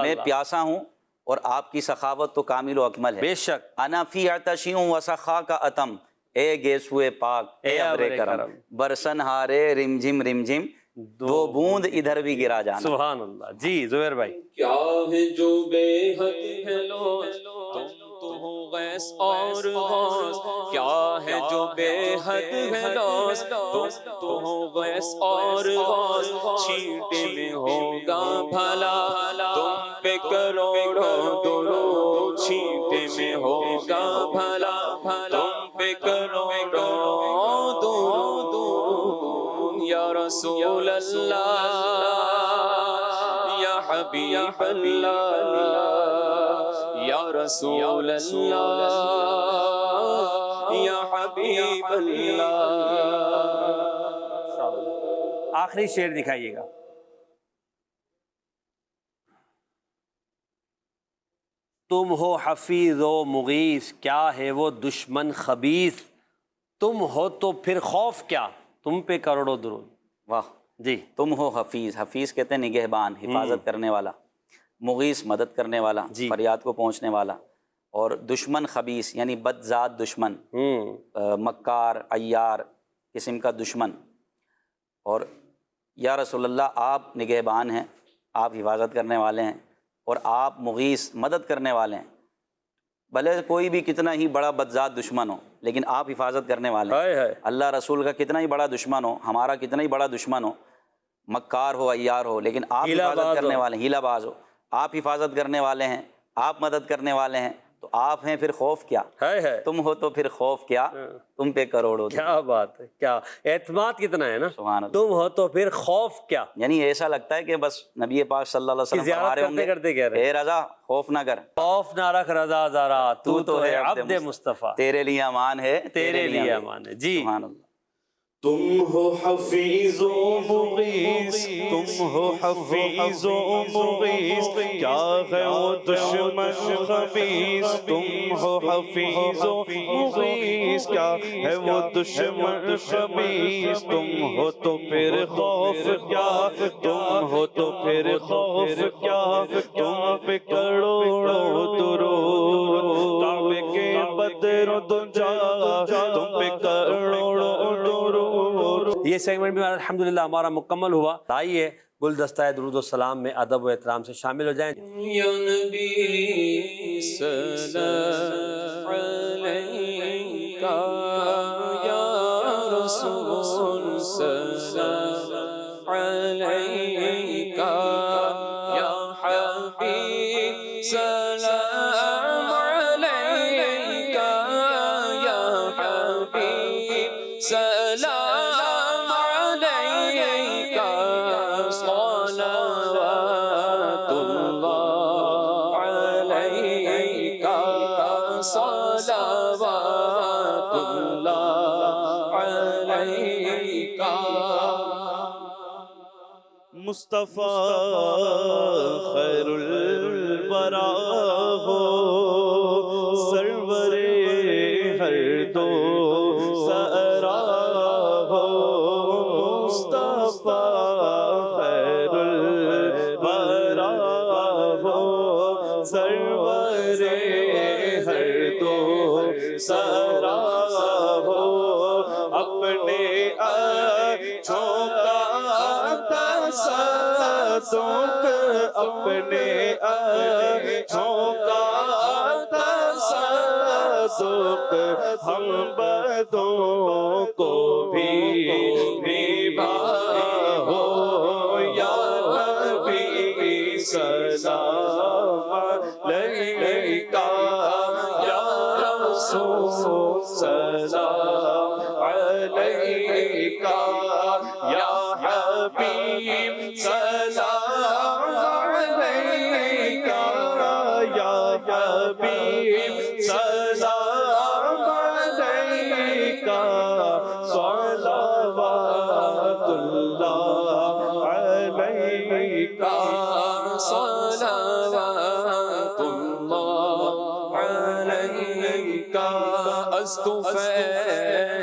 میں پیاسا ہوں اور آپ کی سخاوت تو کامل و اکمل ہے۔ بے شک، انا فی عطشی و سخاک اتم، اے گیسوئے پاک، اے ابر کرم، برسن ہارے رمجھم رمجھم، دو بوند ادھر بھی گرا جانا۔ سبحان اللہ۔ جی زبیر بھائی، کیا ہے جو بے حد ہے لوس، تم تو ہو غیث اور غوث، کیا ہے جو بے حد ہے لوس، تم تو ہو غیث اور غوث، چھینٹے میں ہوگا بھلا تم پہ کروڑوں درود، چھینٹے میں ہوگا بھلا تم پہ کروڑوں درود، یا رسول اللہ یا حبیب اللہ یا رسول اللہ یا حبیب اللہ۔ آخری شعر دکھائیے گا۔ تم ہو حفیظ و مغیث، کیا ہے وہ دشمن خبیث، تم ہو تو پھر خوف کیا، تم پہ کروڑوں درود۔ واہ جی، تم ہو حفیظ، حفیظ کہتے ہیں نگہبان، حفاظت کرنے والا، مغیث مدد کرنے والا، فریاد کو پہنچنے والا، اور دشمن خبیث یعنی بد ذات دشمن، مکار عیار قسم کا دشمن۔ اور یا رسول اللہ آپ نگہبان ہیں، آپ حفاظت کرنے والے ہیں اور آپ مغیث مدد کرنے والے ہیں. بھلے کوئی بھی کتنا ہی بڑا بدذات دشمن ہو لیکن آپ حفاظت کرنے والے ہیں. اللہ رسول کا کتنا ہی بڑا دشمن ہو، ہمارا کتنا ہی بڑا دشمن ہو، مکار ہو، عیار ہو، لیکن آپ حفاظت کرنے والے ہیں. ہیلہ باز ہو، آپ حفاظت کرنے والے ہیں، آپ مدد کرنے والے ہیں، تو آپ ہیں، پھر خوف کیا؟ تم ہو تو پھر خوف کیا؟ تم پہ کروڑوں. کیا بات ہے، کیا اعتماد کتنا ہے نا. سبحان اللہ. تم ہو تو پھر خوف کیا. یعنی ایسا لگتا ہے کہ بس نبی پاک صلی اللہ علیہ وسلم فرما رہے ہوں گے، اے رضا خوف نہ کر، خوف نہ رکھ رضا ذرا، تو تو ہے عبد مصطفیٰ، تیرے لیے امان ہے، تیرے لیے امان ہے. جی سبحان اللہ. تم ہو حفیظ و مغیث، تم ہو حفیظ و مغیث، کیا ہے وہ دشمن خبیث. تم ہو حفیظ و مغیث، کیا ہے وہ دشمن خبیث. تم ہو تو پھر خوف کیا، تم ہو تو پھر خوف کیا. تم پہ کروڑوں درود، کعبے کے بدر دجا، تم پہ کروڑوں درود. یہ سیگمنٹ بھی الحمدللہ ہمارا مکمل ہوا. آئیے گلدستہ درود و سلام میں ادب و احترام سے شامل ہو جائیں. یا نبی سلام علیکہ، یا رسول سلام علیکہ، یا حبیب سلام علیکہ، یا حبیب سلام علیکہ، صلوات اللہ علیکہ، صلوات اللہ علیکہ. مصطفیٰ خیر الورا ہو، سرور ہر دو سرا ہو. مصطفیٰ خیر الورا ہو، سرور ہر دو سرا ہو. اپنے اچھوں کا تصدق، اپنے اچھوں کا تصدق، ہم بدوں کو بھی نبھاؤ. یا نبی سلام علیکہ، یا رسول سلام علیکہ، یا حبیب سلام علیکہ، یا حبیب سلام علیکہ، صلوات اللہ علیکہ، صلوات اللہ علیکہ. استفیل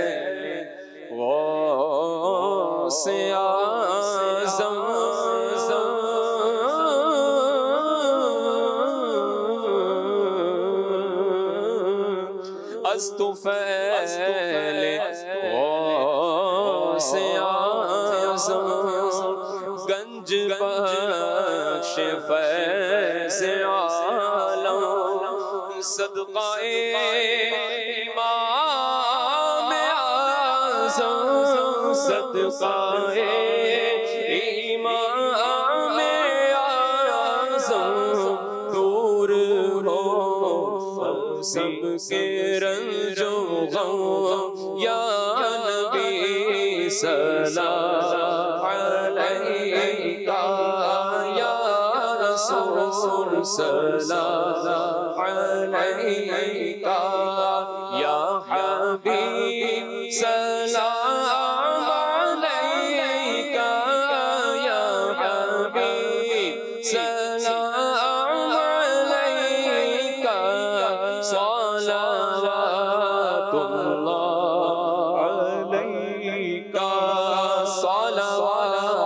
غوث اعظم، استفیل غوث اعظم، گنج بخش فیض عالم، صدقہ امام اعظم، صدقہ امام اعظم. دور ہو سب کے رنج و غم، یا نبی سلام علیکہ، یا رسول سلام علیکہ، یا حبیب سلام علیکہ، یا حبیب سلام علیکہ، صلوات اللہ علیکہ، صلوات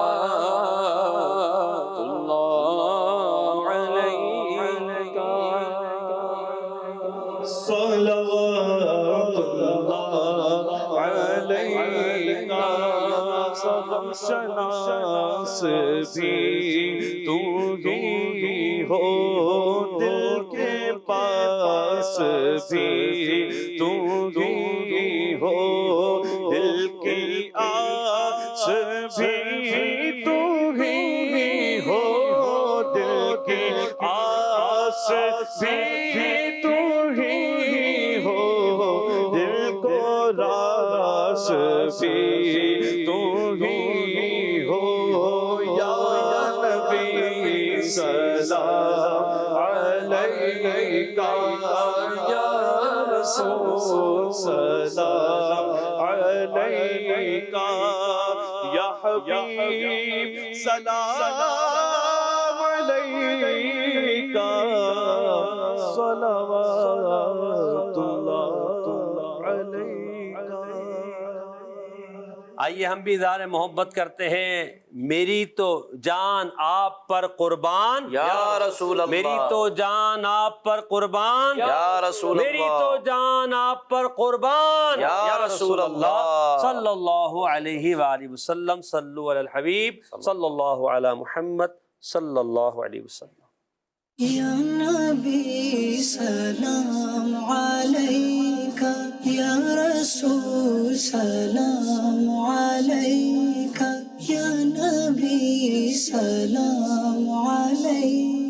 اللہ علیکہ. صلوات اللہ علیکہ. غم شناس بھی تو ہی ہو دل کے پاس بھی تو ہی ہو دل کی آس بھی تو ہی ہو دل کی آس بھی تو ہی ہو دل کو راس بھی تو ہی ہو یا نبی سلام علیکہ یا رسول سلام علیکہ یا حبیب سلام علیکہ صلوات اللہ علیکہ۔ آئیے ہم بھی اظہار محبت کرتے ہیں۔ میری تو جان آپ پر قربان یا رسول اللہ، میری تو جان آپ پر قربان یا رسول اللہ، میری تو جان آپ پر قربان یا رسول اللہ، صلی اللہ علیہ وآلہ وسلم۔ صلو علی الحبیب صلی اللہ علی محمد صلی اللہ علیہ وسلم۔ یا نبی سلام علیکہ یا رسول سلام علیکہ یا نبی سلام علیکہ۔